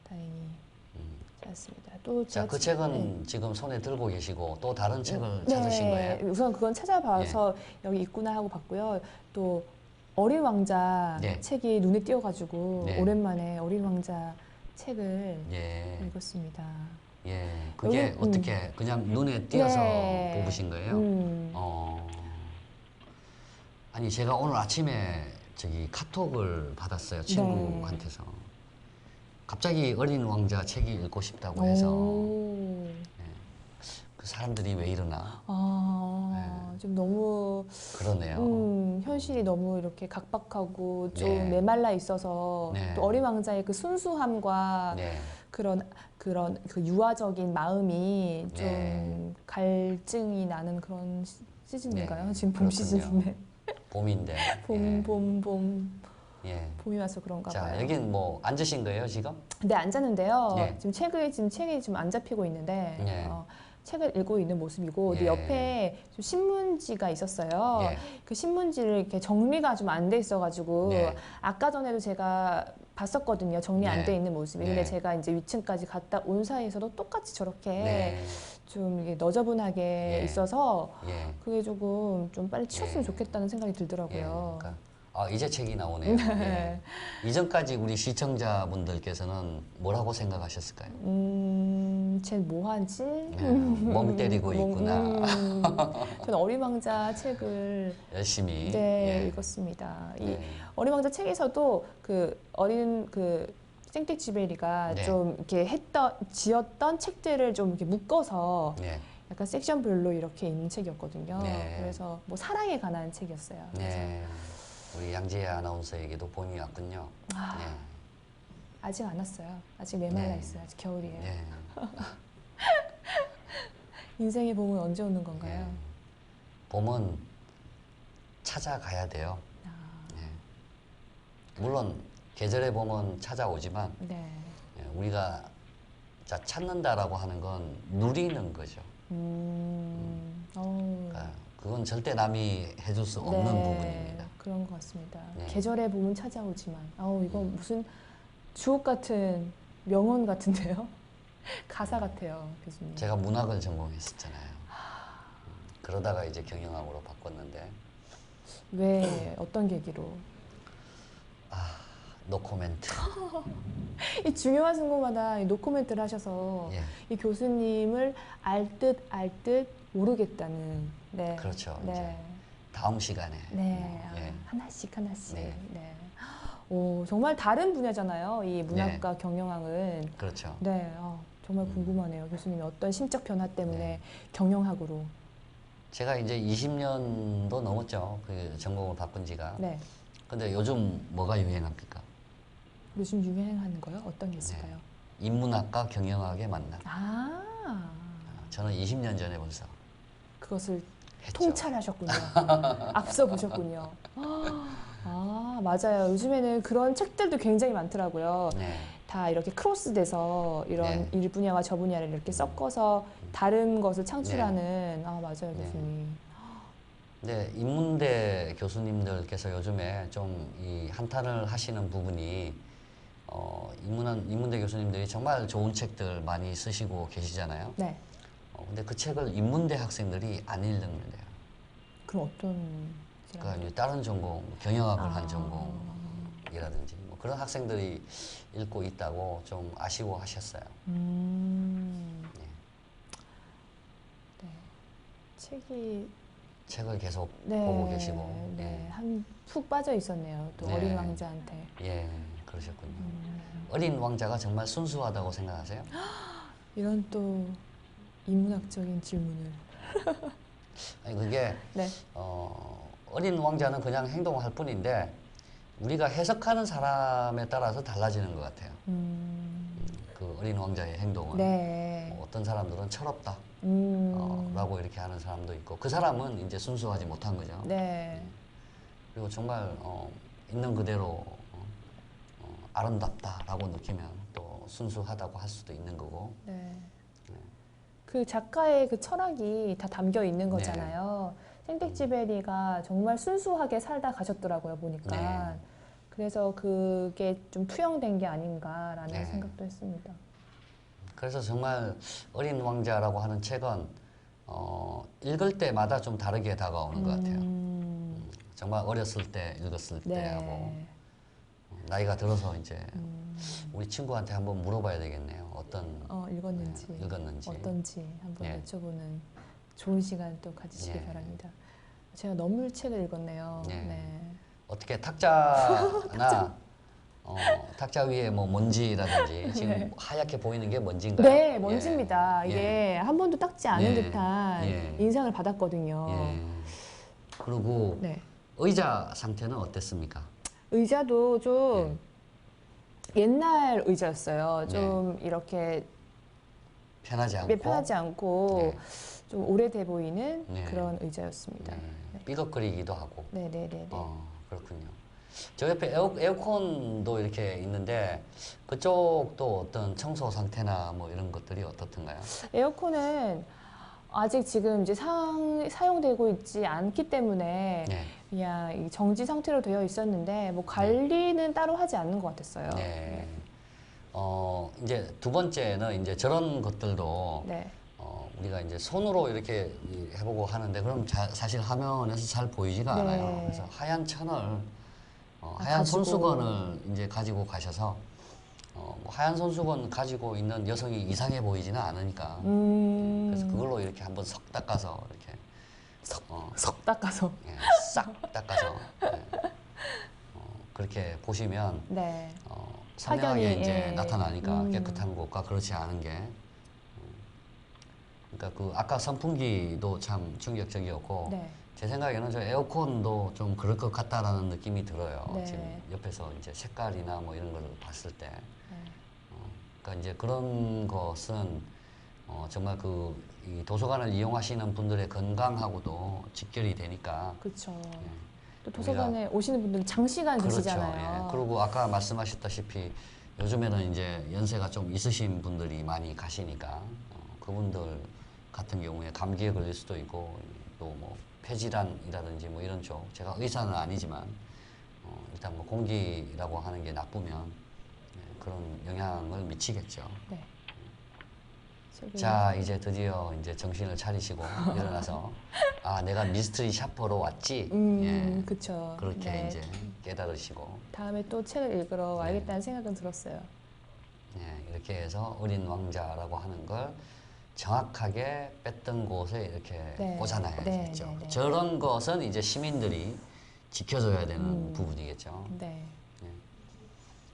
S1: 다행히 찾았습니다. 또
S2: 자,
S1: 제가
S2: 그 책은 지금 손에 들고 계시고 또 다른 책을
S1: 네,
S2: 찾으신 거예요?
S1: 우선 그건 찾아봐서 여기 있구나 하고 봤고요. 또 어린 왕자
S2: 네.
S1: 책이 눈에 띄어가지고
S2: 네.
S1: 오랜만에 어린 왕자 책을
S2: 예,
S1: 읽었습니다.
S2: 예. 그게
S1: 여기,
S2: 어떻게 그냥 눈에 띄어서
S1: 네.
S2: 뽑으신 거예요?
S1: 음.
S2: 아니 제가 오늘 아침에 저기 카톡을 받았어요 친구한테서. 갑자기 어린 왕자 책이 읽고 싶다고 해서
S1: 오.
S2: 그 사람들이 왜 이러나
S1: 좀 너무
S2: 그러네요.
S1: 현실이 너무 이렇게 각박하고 좀
S2: 네.
S1: 메말라 있어서
S2: 네.
S1: 또 어린 왕자의 그 순수함과
S2: 네,
S1: 그런 그 유아적인 마음이 좀
S2: 네.
S1: 갈증이 나는 그런 시즌인가요?
S2: 네,
S1: 지금 봄
S2: 그렇군요.
S1: 시즌인데
S2: 봄인데.
S1: 봄
S2: 예.
S1: 봄이 와서 그런가
S2: 자,
S1: 봐요.
S2: 여긴 뭐 앉으신 거예요 지금?
S1: 네, 앉았는데요.
S2: 네.
S1: 지금 책이 지금 안 잡히고 있는데
S2: 네.
S1: 책을 읽고 있는 모습이고 근데
S2: 네.
S1: 옆에 좀 신문지가 있었어요.
S2: 네.
S1: 그 신문지를 이렇게 정리가 좀 안 돼 있어가지고
S2: 네.
S1: 아까 전에도 제가 봤었거든요. 정리 안
S2: 네.
S1: 돼 있는 모습이. 근데
S2: 네.
S1: 제가 이제 위층까지 갔다 온 사이에서도 똑같이 저렇게
S2: 네.
S1: 좀 이게 너저분하게
S2: 예.
S1: 있어서
S2: 예.
S1: 그게 조금 좀 빨리 치웠으면
S2: 예.
S1: 좋겠다는 생각이
S2: 예.
S1: 들더라고요.
S2: 그러니까 이제 책이 나오네요. 예. 이전까지 우리 시청자분들께서는 뭐라고 생각하셨을까요?
S1: 쟤 뭐하지?
S2: 멍 때리고 있구나.
S1: 저는 어린 왕자 책을
S2: 열심히.
S1: 네,
S2: 예.
S1: 읽었습니다. 이
S2: 네.
S1: 어린 왕자 책에서도 그 어린 그 생텍쥐베리가
S2: 네.
S1: 좀 이렇게 지었던 책들을 좀 이렇게 묶어서
S2: 네.
S1: 약간 섹션별로 이렇게 있는 책이었거든요.
S2: 네.
S1: 그래서 뭐 사랑에 관한 책이었어요.
S2: 네. 우리 양지혜 아나운서에게도 봄이 왔군요.
S1: 아,
S2: 네.
S1: 아직 안 왔어요. 아직 메말라
S2: 네.
S1: 있어요. 아직 겨울이에요.
S2: 네.
S1: 인생의 봄은 언제 오는 건가요?
S2: 네. 봄은 찾아가야 돼요.
S1: 아,
S2: 네. 물론 계절의 봄은 찾아오지만
S1: 네.
S2: 우리가 자 찾는다라고 하는 건 누리는 거죠. 그러니까 그건 절대 남이 해줄 수 없는
S1: 네,
S2: 부분입니다.
S1: 그런 것 같습니다.
S2: 네.
S1: 계절의 봄은 찾아오지만, 이건 무슨 주옥 같은 명언 같은데요? 가사 같아요, 교수님.
S2: 제가 문학을 전공했었잖아요. 그러다가 이제 경영학으로 바꿨는데
S1: 왜 어떤 계기로?
S2: 노코멘트.
S1: 이 중요한 순간마다 이 노코멘트를 하셔서
S2: 예,
S1: 이 교수님을 알 듯 모르겠다는. 네.
S2: 그렇죠.
S1: 네.
S2: 이제 다음 시간에.
S1: 네.
S2: 예.
S1: 하나씩.
S2: 네.
S1: 네. 오, 정말 다른 분야잖아요. 이 문학과 경영학은.
S2: 그렇죠.
S1: 네. 정말 궁금하네요. 교수님이 어떤 심적 변화 때문에
S2: 네.
S1: 경영학으로.
S2: 제가 이제 20년도 넘었죠. 그 전공을 바꾼 지가.
S1: 네.
S2: 근데 요즘 뭐가 유행합니까?
S1: 요즘 유행하는 거요? 어떤 게 있을까요?
S2: 인문학과 경영학의 만남. 저는 20년 전에 벌써
S1: 그것을
S2: 했죠.
S1: 통찰하셨군요. 앞서 보셨군요. 맞아요. 요즘에는 그런 책들도 굉장히 많더라고요.
S2: 네.
S1: 다 이렇게 크로스돼서 이런 일 분야와 저 분야를 이렇게 섞어서 다른 것을 창출하는. 맞아요, 교수님.
S2: 네, 인문대 교수님들께서 요즘에 좀 이 한탄을 하시는 부분이 인문대 교수님들이 정말 좋은 책들 많이 쓰시고 계시잖아요.
S1: 네.
S2: 근데 그 책을 인문대 학생들이 안 읽는데요.
S1: 그럼 어떤
S2: 그러니까 이제 다른 전공, 경영학을 한 전공 문학이라든지 뭐 그런 학생들이 읽고 있다고 좀 아쉬워하셨어요. 예.
S1: 네. 책이
S2: 책을 계속
S1: 네,
S2: 보고 계시고.
S1: 네,
S2: 예.
S1: 푹 빠져 있었네요. 또
S2: 네.
S1: 어린 왕자한테.
S2: 예, 그러셨군요. 어린 왕자가 정말 순수하다고 생각하세요?
S1: 이런 또 인문학적인 질문을.
S2: 아니 그게
S1: 네.
S2: 어린 왕자는 그냥 행동할 뿐인데 우리가 해석하는 사람에 따라서 달라지는 것 같아요. 그 어린 왕자의 행동은
S1: 네.
S2: 뭐 어떤 사람들은 철없다 라고 이렇게 하는 사람도 있고 그 사람은 이제 순수하지 못한 거죠.
S1: 네.
S2: 그리고 정말 있는 그대로 아름답다라고 느끼면 또 순수하다고 할 수도 있는 거고.
S1: 네. 그 작가의 그 철학이 다 담겨 있는 거잖아요. 생텍쥐베리가 정말 순수하게 살다 가셨더라고요, 보니까.
S2: 네.
S1: 그래서 그게 좀 투영된 게 아닌가라는
S2: 네.
S1: 생각도 했습니다.
S2: 그래서 정말 어린 왕자라고 하는 책은 읽을 때마다 좀 다르게 다가오는 것 같아요. 정말 어렸을 때 읽었을
S1: 네.
S2: 때하고 나이가 들어서 이제 우리 친구한테 한번 물어봐야 되겠네요. 어떤
S1: 읽었는지,
S2: 읽었는지.
S1: 어떤지 한번
S2: 네.
S1: 여쭤보는 좋은 시간 또 가지시기
S2: 네.
S1: 바랍니다. 제가 너무 책을 읽었네요.
S2: 네.
S1: 네.
S2: 어떻게 탁자나 탁자 위에 뭐 먼지라든지 지금
S1: 네.
S2: 하얗게 보이는 게 먼지인가요?
S1: 네, 먼지입니다.
S2: 예.
S1: 이게 한 번도 닦지 않은
S2: 예.
S1: 듯한
S2: 예.
S1: 인상을 받았거든요.
S2: 예. 그리고
S1: 네.
S2: 의자 상태는 어땠습니까?
S1: 의자도 좀
S2: 예.
S1: 옛날 의자였어요.
S2: 네.
S1: 좀 이렇게
S2: 편하지 않고
S1: 편하지 않고
S2: 네.
S1: 좀 오래돼 보이는
S2: 네.
S1: 그런 의자였습니다.
S2: 삐걱거리기도 하고.
S1: 네네네.
S2: 그렇군요. 저 옆에 에어컨도 이렇게 있는데 그쪽도 어떤 청소 상태나 뭐 이런 것들이 어떻던가요?
S1: 에어컨은 아직 지금 이제 사용되고 있지 않기 때문에
S2: 네.
S1: 그냥 이 정지 상태로 되어 있었는데 뭐 관리는 따로 하지 않는 것 같았어요.
S2: 네. 이제 두 번째는 이제 저런 것들도
S1: 네.
S2: 우리가 이제 손으로 이렇게 해보고 하는데 그럼 사실 화면에서 잘 보이지가
S1: 네.
S2: 않아요. 그래서 하얀 천을 하얀
S1: 가지고.
S2: 손수건을 이제 가지고 가셔서 뭐 하얀 손수건 가지고 있는 여성이 이상해 보이지는 않으니까 그래서 그걸로 이렇게 한번 석 닦아서 이렇게
S1: 석 닦아서.
S2: 예, 싹 닦아서 그렇게 보시면
S1: 네.
S2: 선명하게
S1: 확연히,
S2: 이제
S1: 예.
S2: 나타나니까 깨끗한 곳과 그렇지 않은 게 그러니까 그 아까 선풍기도 참 충격적이었고
S1: 네.
S2: 제 생각에는 저 에어컨도 좀 그럴 것 같다라는 느낌이 들어요.
S1: 네.
S2: 지금 옆에서 이제 색깔이나 뭐 이런 걸 봤을 때.
S1: 네.
S2: 그러니까 이제 그런 것은 정말 이 도서관을 이용하시는 분들의 건강하고도 직결이 되니까.
S1: 그렇죠.
S2: 예.
S1: 또 도서관에 오시는 분들은 장시간
S2: 그렇죠.
S1: 계시잖아요.
S2: 예. 그리고 아까 말씀하셨다시피 요즘에는 이제 연세가 좀 있으신 분들이 많이 가시니까 그분들 같은 경우에 감기에 걸릴 수도 있고 또 뭐 폐질환이라든지 뭐 이런 쪽 제가 의사는 아니지만 일단 뭐 공기라고 하는 게 나쁘면 그런 영향을 미치겠죠.
S1: 네.
S2: 자 이제 드디어 이제 정신을 차리시고 일어나서 아 내가 미스터리 샤퍼로 왔지. 예.
S1: 그렇죠.
S2: 그렇게
S1: 네.
S2: 이제 깨달으시고
S1: 다음에 또 책을 읽으러
S2: 네.
S1: 와야겠다는 생각은 들었어요.
S2: 예, 이렇게 해서 어린 왕자라고 하는 걸 정확하게 뺐던 곳에 이렇게
S1: 네.
S2: 꽂아놔야겠죠.
S1: 네, 네, 네.
S2: 저런 것은 이제 시민들이 지켜줘야 되는 부분이겠죠.
S1: 네.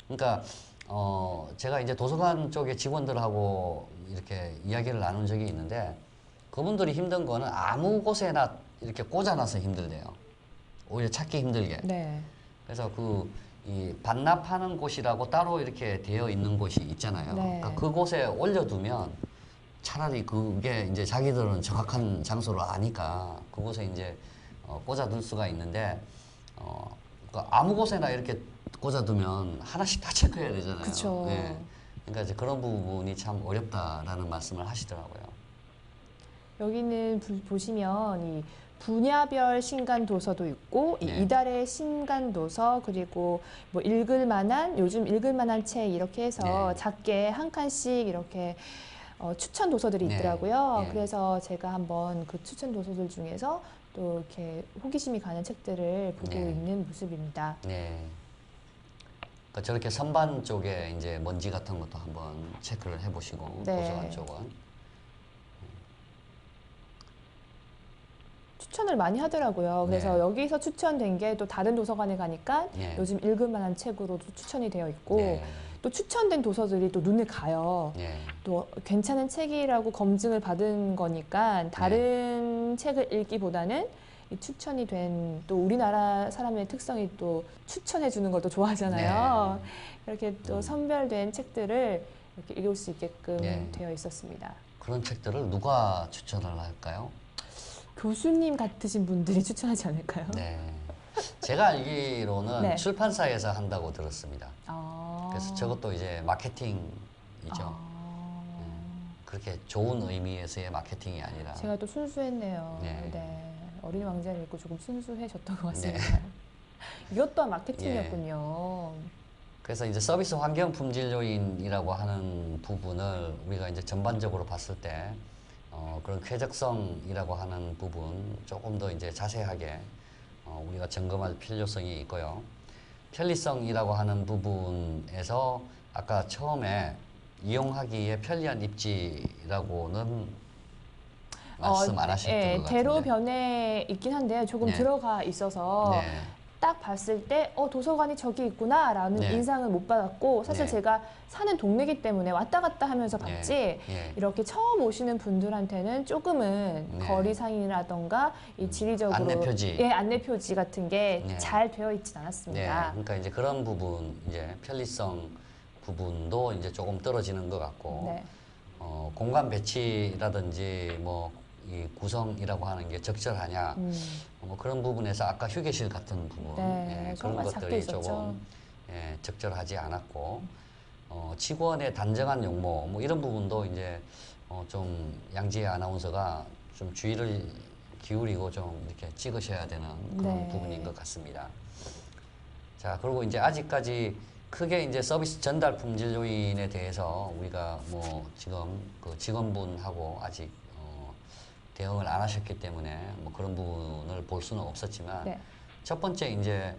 S2: 그러니까 제가 이제 도서관 쪽에 직원들하고 이렇게 이야기를 나눈 적이 있는데 그분들이 힘든 거는 아무 곳에나 이렇게 꽂아놔서 힘들대요. 오히려 찾기 힘들게.
S1: 네.
S2: 그래서 이 반납하는 곳이라고 따로 이렇게 되어 있는 곳이 있잖아요.
S1: 네.
S2: 그러니까 그곳에 올려두면 차라리 그게 이제 자기들은 정확한 장소를 아니까 그곳에 이제 꽂아둘 수가 있는데 그러니까 아무 곳에나 이렇게 꽂아두면 하나씩 다 체크해야 되잖아요.
S1: 그쵸.
S2: 예. 그러니까 이제 그런 부분이 참 어렵다라는 말씀을 하시더라고요.
S1: 여기는 보시면 이 분야별 신간 도서도 있고
S2: 네.
S1: 이 이달의 신간 도서 그리고 뭐 요즘 읽을 만한 책 이렇게 해서
S2: 네.
S1: 작게 한 칸씩 이렇게 추천 도서들이
S2: 네.
S1: 있더라고요.
S2: 네.
S1: 그래서 제가 한번 그 추천 도서들 중에서 또 이렇게 호기심이 가는 책들을 보고
S2: 네.
S1: 있는 모습입니다.
S2: 네. 그러니까 저렇게 선반 쪽에 이제 먼지 같은 것도 한번 체크를 해보시고
S1: 네.
S2: 도서관 쪽은.
S1: 추천을 많이 하더라고요. 그래서
S2: 네.
S1: 여기서 추천된 게 또 다른 도서관에 가니까
S2: 네.
S1: 요즘 읽을 만한 책으로도 추천이 되어 있고
S2: 네.
S1: 또 추천된 도서들이 또 눈에 가요.
S2: 네.
S1: 또 괜찮은 책이라고 검증을 받은 거니까 다른 책을 읽기보다는 이 추천이 된 또 우리나라 사람의 특성이 또 추천해 주는 걸 또 좋아하잖아요. 이렇게 또 선별된 책들을 이렇게 읽을 수 있게끔
S2: 네.
S1: 되어 있었습니다.
S2: 그런 책들을 누가 추천을 할까요?
S1: 교수님 같으신 분들이 추천하지 않을까요?
S2: 네. 제가 알기로는
S1: 네.
S2: 출판사에서 한다고 들었습니다.
S1: 아.
S2: 그래서 저것도 이제 마케팅이죠.
S1: 아.
S2: 그렇게 좋은 의미에서의 마케팅이 아니라.
S1: 제가 또 순수했네요.
S2: 네.
S1: 네. 어린 왕자를 읽고 조금 순수해졌던 것 같습니다. 이것 또한 마케팅이었군요.
S2: 그래서 이제 서비스 환경 품질 요인이라고 하는 부분을 우리가 이제 전반적으로 봤을 때 그런 쾌적성이라고 하는 부분 조금 더 이제 자세하게 우리가 점검할 필요성이 있고요. 편리성이라고 하는 부분에서 아까 처음에 이용하기에 편리한 입지라고는 말씀 안 하셨던 것 같은데.
S1: 대로변에 있긴 한데 조금
S2: 네.
S1: 들어가 있어서
S2: 네.
S1: 딱 봤을 때 도서관이 저기 있구나라는
S2: 네.
S1: 인상은 못 받았고 사실
S2: 네.
S1: 제가 사는 동네이기 때문에 왔다 갔다 하면서 봤지
S2: 네.
S1: 이렇게 처음 오시는 분들한테는 조금은
S2: 네.
S1: 거리상이라던가 이 지리적으로
S2: 안내표지.
S1: 안내표지 같은 게
S2: 네.
S1: 잘 되어 있진
S2: 네,
S1: 않았습니다.
S2: 그러니까 이제 그런 부분, 이제 편리성 부분도 이제 조금 떨어지는 것 같고,
S1: 네.
S2: 공간 배치라든지 뭐 이 구성이라고 하는 게 적절하냐, 뭐 그런 부분에서 아까 휴게실 같은 부분,
S1: 네,
S2: 그런
S1: 정말 작게
S2: 것들이
S1: 있었죠.
S2: 조금 적절하지 않았고, 직원의 단정한 용모, 뭐 이런 부분도 이제 좀 양지혜 아나운서가 좀 주의를 기울이고 좀 이렇게 찍으셔야 되는 그런
S1: 네.
S2: 부분인 것 같습니다. 자, 그리고 이제 아직까지 크게 이제 서비스 전달 품질 요인에 대해서 우리가 뭐 지금 그 직원분하고 아직 대응을 안 하셨기 때문에 뭐 그런 부분을 볼 수는 없었지만
S1: 네.
S2: 첫 번째 이제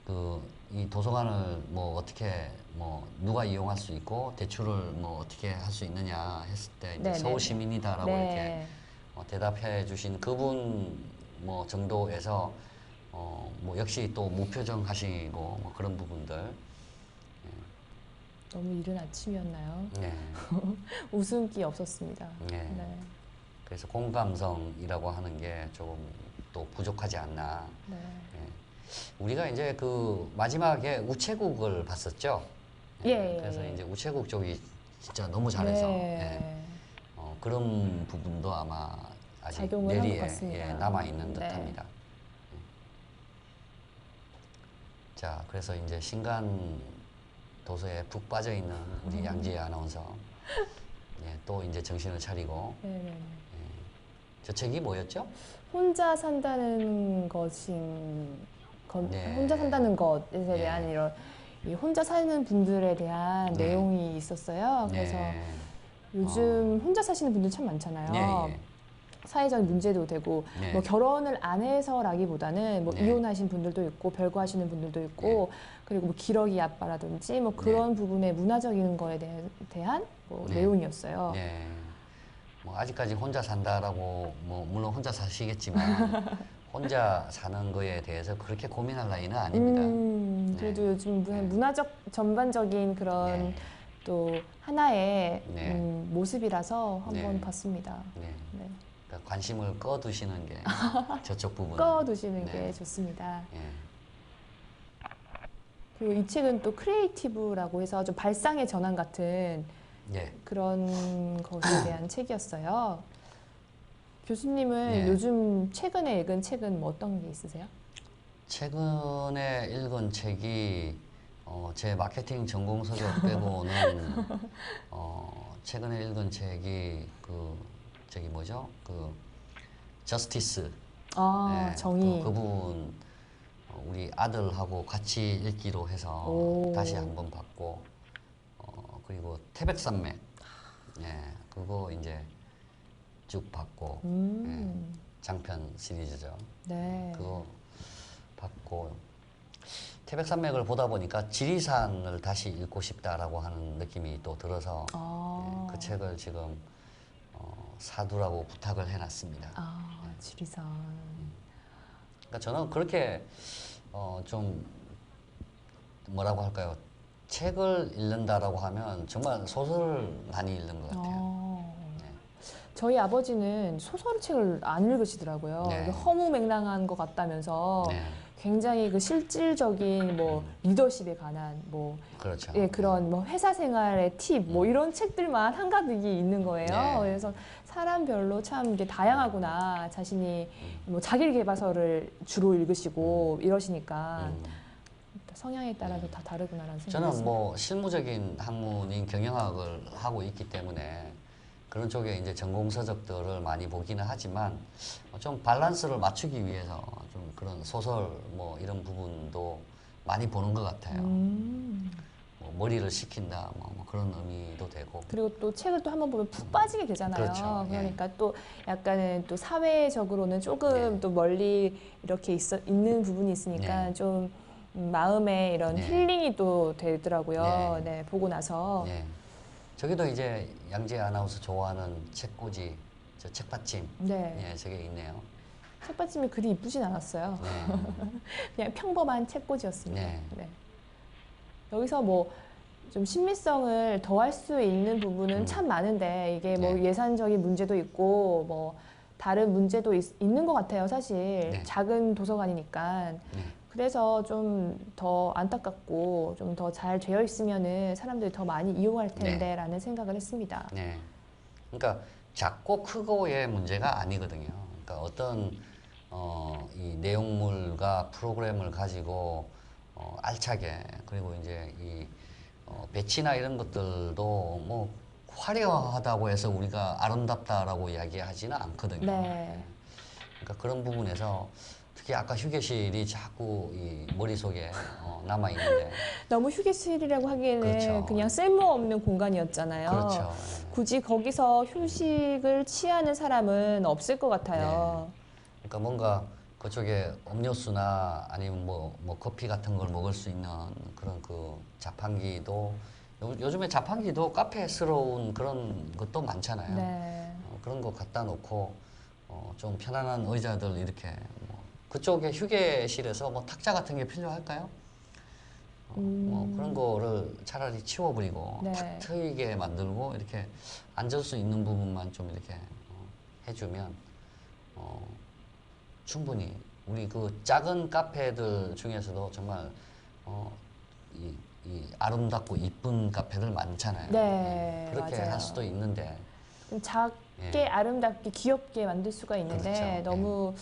S2: 그 이 도서관을 뭐 어떻게 뭐 누가 이용할 수 있고 대출을 뭐 어떻게 할 수 있느냐 했을 때 이제
S1: 네, 네,
S2: 서울
S1: 네.
S2: 시민이다라고
S1: 네.
S2: 이렇게 대답해 주신 그분 뭐 정도에서 뭐 역시 또 무표정하시고 뭐 그런 부분들.
S1: 너무 이른 아침이었나요?
S2: 네.
S1: 웃음기 없었습니다.
S2: 네.
S1: 네.
S2: 그래서 공감성이라고 하는 게 조금 또 부족하지 않나.
S1: 네.
S2: 우리가 이제 그 마지막에 우체국을 봤었죠.
S1: 예.
S2: 그래서 이제 우체국 쪽이 진짜 너무 잘해서
S1: 네.
S2: 그런 부분도 아마 아직
S1: 작용을 한것
S2: 뇌리에
S1: 같습니다.
S2: 남아 있는
S1: 네.
S2: 듯합니다. 자, 그래서 이제 신간 도서에 푹 빠져 있는 우리 양지혜 아나운서, 또 이제 정신을 차리고
S1: 네.
S2: 저 책이 뭐였죠?
S1: 혼자 산다는 것인
S2: 네.
S1: 혼자 산다는 것에
S2: 네.
S1: 대한 이런 이 혼자 사는 분들에 대한
S2: 네.
S1: 내용이 있었어요. 그래서
S2: 네.
S1: 요즘 혼자 사시는 분들 참 많잖아요.
S2: 예, 예.
S1: 사회적 문제도 되고
S2: 네.
S1: 뭐 결혼을 안 해서라기보다는 뭐
S2: 네.
S1: 이혼하신 분들도 있고 별거 하시는 분들도 있고 그리고 뭐 기러기 아빠라든지 뭐 그런 부분의 문화적인 거에 대한 뭐
S2: 네.
S1: 내용이었어요.
S2: 네. 뭐 아직까지 혼자 산다라고 뭐 물론 혼자 사시겠지만 혼자 사는 거에 대해서 그렇게 고민할 나이는 아닙니다.
S1: 그래도
S2: 네.
S1: 요즘
S2: 네.
S1: 문화적 전반적인 그런
S2: 네.
S1: 또 하나의
S2: 네.
S1: 모습이라서 한번
S2: 네.
S1: 봤습니다.
S2: 네.
S1: 네.
S2: 그러니까 관심을 꺼두시는 게 저쪽 부분.
S1: 꺼두시는
S2: 네.
S1: 게 좋습니다.
S2: 예.
S1: 그리고 이 책은 또 크리에이티브라고 해서 좀 발상의 전환 같은
S2: 예.
S1: 그런 것에 대한 책이었어요. 교수님은
S2: 네.
S1: 요즘 최근에 읽은 책은 뭐 어떤 게 있으세요?
S2: 최근에 읽은 책이 제 마케팅 전공 서적 빼고는 최근에 읽은 책이 저기 뭐죠? 저스티스. 네,
S1: 정의.
S2: 그분 우리 아들하고 같이 읽기로 해서
S1: 오.
S2: 다시 한번 봤고 그리고 태백산맥. 그거 이제 쭉 봤고 장편 시리즈죠.
S1: 네.
S2: 그거 봤고 태백산맥을 보다 보니까 지리산을 다시 읽고 싶다라고 하는 느낌이 또 들어서 예, 그 책을 지금 사두라고 부탁을 해놨습니다.
S1: 지리산.
S2: 그러니까 저는 그렇게 좀 뭐라고 할까요? 책을 읽는다라고 하면 정말 소설을 많이 읽는 것 같아요. 네.
S1: 저희 아버지는 소설책을 안 읽으시더라고요.
S2: 네.
S1: 허무맹랑한 것 같다면서
S2: 네.
S1: 굉장히 그 실질적인 뭐 리더십에 관한 뭐
S2: 그렇죠.
S1: 예, 그런 뭐 회사 생활의 팁 뭐 이런 책들만 한가득이 있는 거예요.
S2: 네.
S1: 그래서 사람별로 참 이게 다양하구나. 자신이 뭐 자기계발서를 주로 읽으시고 이러시니까 성향에 따라서 다 다르구나라는 생각이
S2: 저는
S1: 있습니다.
S2: 뭐 실무적인 학문인 경영학을 하고 있기 때문에 그런 쪽에 이제 전공 서적들을 많이 보기는 하지만 좀 밸런스를 맞추기 위해서 좀 그런 소설 뭐 이런 부분도 많이 보는 것 같아요. 뭐 머리를 식힌다 뭐 그런 의미도 되고.
S1: 그리고 또 책을 또 한번 보면 푹 빠지게 되잖아요.
S2: 그렇죠.
S1: 그러니까 또 약간은 또 사회적으로는 조금 또 멀리 이렇게 있는 부분이 있으니까 좀 마음에 이런
S2: 네.
S1: 힐링이 또 되더라고요.
S2: 네.
S1: 네, 보고 나서.
S2: 네. 저기도 이제 양재 아나운서 좋아하는 책꽂이, 저 책받침,
S1: 네.
S2: 예, 저게 있네요.
S1: 책받침이 그리 이쁘진 않았어요.
S2: 네.
S1: 그냥 평범한 책꽂이였습니다.
S2: 네.
S1: 네. 여기서 뭐 좀 신미성을 더할 수 있는 부분은 참 많은데 이게 뭐
S2: 네.
S1: 예산적인 문제도 있고 뭐 다른 문제도 있는 것 같아요, 사실.
S2: 네.
S1: 작은 도서관이니까.
S2: 네.
S1: 그래서 좀 더 안타깝고 좀 더 잘 되어 있으면은 사람들이 더 많이 이용할 텐데라는 생각을 했습니다.
S2: 네. 그러니까 작고 크고의 문제가 아니거든요. 그러니까 어떤 이 내용물과 프로그램을 가지고 알차게 그리고 이제 이 배치나 이런 것들도 뭐 화려하다고 해서 우리가 아름답다라고 이야기하지는 않거든요.
S1: 네.
S2: 그러니까 그런 부분에서 특히 아까 휴게실이 자꾸 이 머릿속에 남아 있는데
S1: 너무 휴게실이라고 하기에는
S2: 그렇죠.
S1: 그냥 쓸모없는 공간이었잖아요.
S2: 그렇죠.
S1: 굳이 거기서 휴식을 취하는 사람은 없을 것 같아요.
S2: 그러니까 뭔가 그쪽에 음료수나 아니면 뭐 커피 같은 걸 먹을 수 있는 그런 그 자판기도 요즘에 자판기도 카페스러운 그런 것도 많잖아요.
S1: 네.
S2: 그런 거 갖다 놓고 좀 편안한 의자들 이렇게 뭐 그쪽에 휴게실에서 뭐 탁자 같은 게 필요할까요? 뭐 그런 거를 차라리 치워버리고
S1: 네.
S2: 탁 트이게 만들고 이렇게 앉을 수 있는 부분만 좀 이렇게 해주면 충분히 우리 그 작은 카페들 중에서도 정말 이 아름답고 이쁜 카페들 많잖아요.
S1: 네,
S2: 그렇게
S1: 맞아요.
S2: 할 수도 있는데
S1: 좀 작게 아름답게 귀엽게 만들 수가 있는데
S2: 그렇죠.
S1: 너무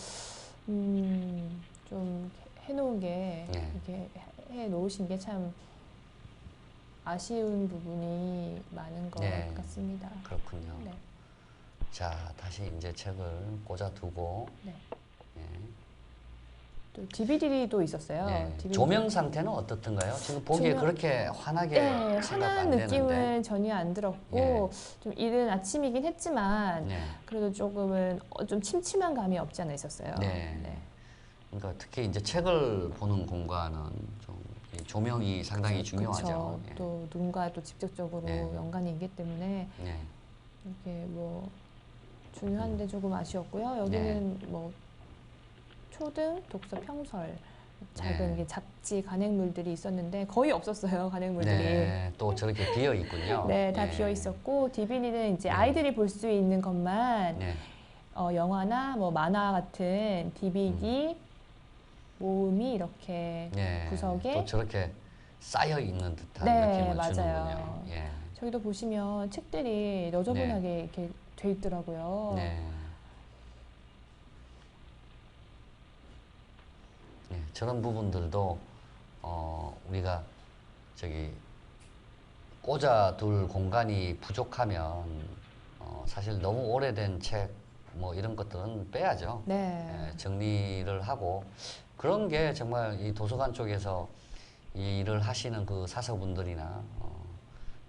S1: 좀 해놓은 게 이렇게 해 놓으신 게 참 아쉬운 부분이 많은 것
S2: 네.
S1: 같습니다.
S2: 그렇군요.
S1: 네.
S2: 자, 다시 이제 책을 꽂아두고
S1: 네.
S2: 예.
S1: 또 DVD도 있었어요.
S2: 예.
S1: DVD.
S2: 조명 상태는 어떻든가요? 지금 보기에
S1: 조명-
S2: 그렇게 환하게
S1: 네,
S2: 생각
S1: 환한
S2: 안 되는데.
S1: 느낌은 전혀 안 들었고 좀 이른 아침이긴 했지만
S2: 네.
S1: 그래도 조금은 좀 침침한 감이 없지 않아 있었어요.
S2: 네.
S1: 네.
S2: 그러니까 특히 이제 책을 보는 공간은 좀이 조명이 상당히 중요하죠.
S1: 그쵸.
S2: 예.
S1: 또 눈과 또 직접적으로
S2: 네.
S1: 연관이 있기 때문에
S2: 네.
S1: 이렇게 뭐 중요한데 조금 아쉬웠고요. 여기는 뭐 초등 독서 평설 작은
S2: 네.
S1: 이게 잡지 간행물들이 있었는데 거의 없었어요. 간행물들이.
S2: 네. 또 저렇게 비어 있군요.
S1: 네, 다
S2: 예.
S1: 비어 있었고 DVD는 이제
S2: 네.
S1: 아이들이 볼 수 있는 것만
S2: 네.
S1: 영화나 뭐 만화 같은 DVD 모음이 이렇게
S2: 네.
S1: 구석에
S2: 또 저렇게 쌓여 있는 듯한
S1: 네,
S2: 느낌을
S1: 맞아요.
S2: 주는군요. 예.
S1: 저기도 보시면 책들이 너저분하게 이렇게 돼 있더라고요.
S2: 네. 네, 저런 부분들도 우리가 저기 꽂아둘 공간이 부족하면 사실 너무 오래된 책 뭐 이런 것들은 빼야죠.
S1: 네.
S2: 예, 정리를 하고 그런 게 정말 이 도서관 쪽에서 이 일을 하시는 그 사서분들이나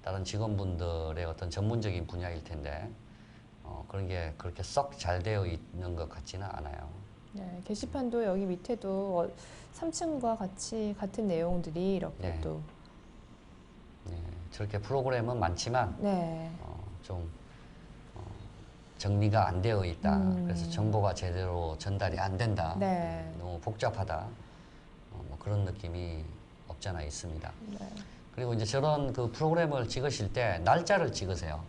S2: 다른 직원분들의 어떤 전문적인 분야일 텐데 그런 게 그렇게 썩 잘 되어 있는 것 같지는 않아요.
S1: 네, 게시판도 여기 밑에도 3층과 같은 내용들이 이렇게
S2: 네.
S1: 또
S2: 네, 저렇게 프로그램은 많지만
S1: 네.
S2: 좀 정리가 안 되어 있다. 그래서 정보가 제대로 전달이 안 된다.
S1: 네.
S2: 너무 복잡하다. 뭐 그런 느낌이 없잖아 있습니다.
S1: 네.
S2: 그리고 이제 저런 그 프로그램을 찍으실 때 날짜를 찍으세요.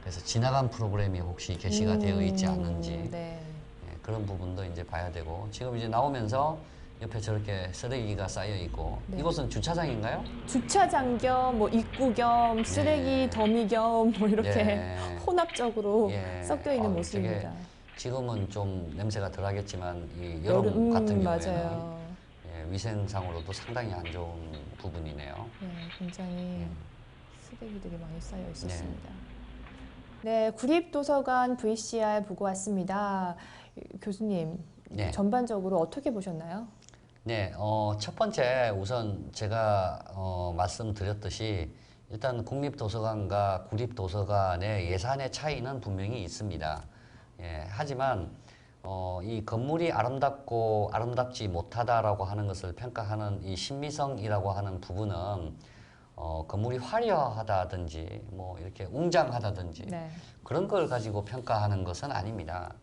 S2: 그래서 지나간 프로그램이 혹시 게시가 되어 있지 않는지
S1: 네.
S2: 예, 그런 부분도 이제 봐야 되고 지금 이제 나오면서 옆에 저렇게 쓰레기가 쌓여 있고
S1: 네.
S2: 이곳은 주차장인가요?
S1: 주차장 겸, 뭐 입구 겸, 쓰레기
S2: 네.
S1: 더미 겸, 뭐 이렇게
S2: 네.
S1: 혼합적으로
S2: 예.
S1: 섞여 있는
S2: 아유,
S1: 모습입니다.
S2: 되게 지금은 좀 냄새가 덜하겠지만 이 여름 같은 경우에는
S1: 맞아요.
S2: 예, 위생상으로도 상당히 안 좋은 부분이네요.
S1: 네, 굉장히
S2: 예.
S1: 쓰레기들이 많이 쌓여 있었습니다. 네, 구립도서관 VCR 보고 왔습니다. 교수님,
S2: 네.
S1: 전반적으로 어떻게 보셨나요?
S2: 네, 첫 번째 우선 제가 말씀드렸듯이 일단 국립도서관과 구립도서관의 예산의 차이는 분명히 있습니다. 예, 하지만 이 건물이 아름답고 아름답지 못하다라고 하는 것을 평가하는 이 신미성이라고 하는 부분은 건물이 화려하다든지 뭐 이렇게 웅장하다든지
S1: 네.
S2: 그런 걸 가지고 평가하는 것은 아닙니다.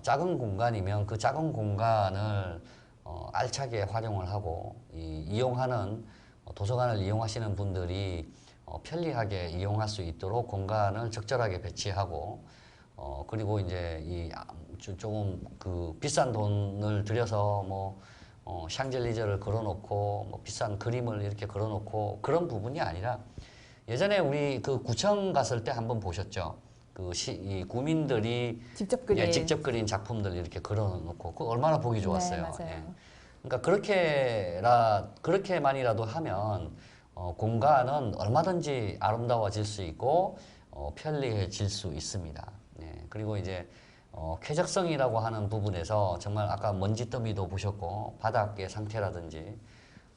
S2: 작은 공간이면 그 작은 공간을 알차게 활용을 하고 이용하는 도서관을 이용하시는 분들이 편리하게 이용할 수 있도록 공간을 적절하게 배치하고 그리고 이제 조금 그 비싼 돈을 들여서 뭐 샹젤리제를 걸어놓고 뭐 비싼 그림을 이렇게 걸어놓고 그런 부분이 아니라 예전에 우리 그 구청 갔을 때 한번 보셨죠? 이 구민들이
S1: 직접 그린.
S2: 예, 직접 그린 작품들 이렇게 걸어놓고 그 얼마나 보기 좋았어요.
S1: 네, 맞아요.
S2: 예. 그러니까 그렇게만이라도 하면 공간은 얼마든지 아름다워질 수 있고 편리해질 수 있습니다. 예. 그리고 이제 쾌적성이라고 하는 부분에서 정말 아까 먼지 더미도 보셨고 바닥의 상태라든지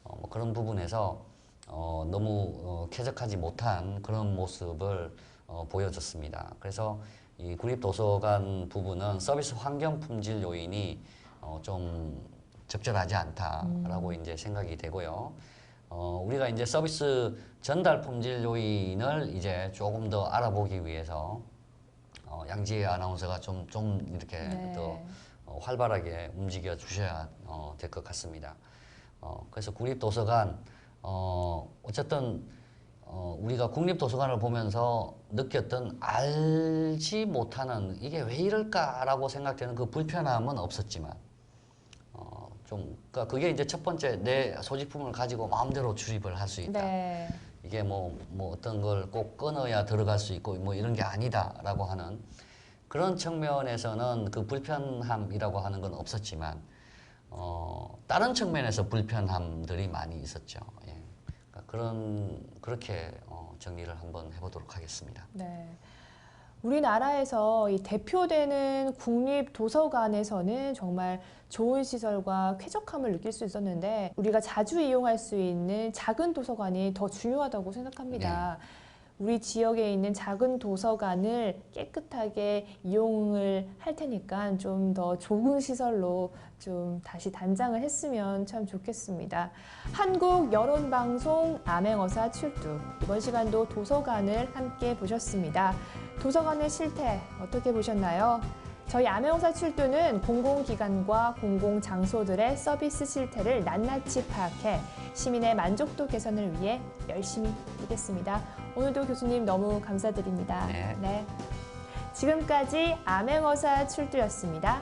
S2: 뭐 그런 부분에서 너무 쾌적하지 못한 그런 모습을 보여줬습니다. 그래서 이 구립도서관 부분은 서비스 환경 품질 요인이 좀 적절하지 않다라고 이제 생각이 되고요. 우리가 이제 서비스 전달 품질 요인을 이제 조금 더 알아보기 위해서 양지혜 아나운서가 좀 이렇게
S1: 네.
S2: 더 활발하게 움직여 주셔야 될 것 같습니다. 그래서 구립도서관 어쨌든 우리가 국립도서관을 보면서 느꼈던 알지 못하는 이게 왜 이럴까라고 생각되는 그 불편함은 없었지만 그러니까 그게 이제 첫 번째 내 소지품을 가지고 마음대로 출입을 할 수 있다.
S1: 네.
S2: 이게 뭐 어떤 걸 꼭 끊어야 들어갈 수 있고 뭐 이런 게 아니다라고 하는 그런 측면에서는 그 불편함이라고 하는 건 없었지만 다른 측면에서 불편함들이 많이 있었죠. 예. 그러니까 그렇게 정리를 한번 해보도록 하겠습니다.
S1: 네. 우리나라에서 이 대표되는 국립도서관에서는 정말 좋은 시설과 쾌적함을 느낄 수 있었는데 우리가 자주 이용할 수 있는 작은 도서관이 더 중요하다고 생각합니다. 우리 지역에 있는 작은 도서관을 깨끗하게 이용을 할 테니까 좀 더 좋은 시설로 좀 다시 단장을 했으면 참 좋겠습니다. 한국 여론방송 암행어사 출두 이번 시간도 도서관을 함께 보셨습니다. 도서관의 실태 어떻게 보셨나요? 저희 암행어사 출두는 공공기관과 공공장소들의 서비스 실태를 낱낱이 파악해 시민의 만족도 개선을 위해 열심히 뛰겠습니다. 오늘도 교수님 너무 감사드립니다.
S2: 네.
S1: 네. 지금까지 암행어사 출두였습니다.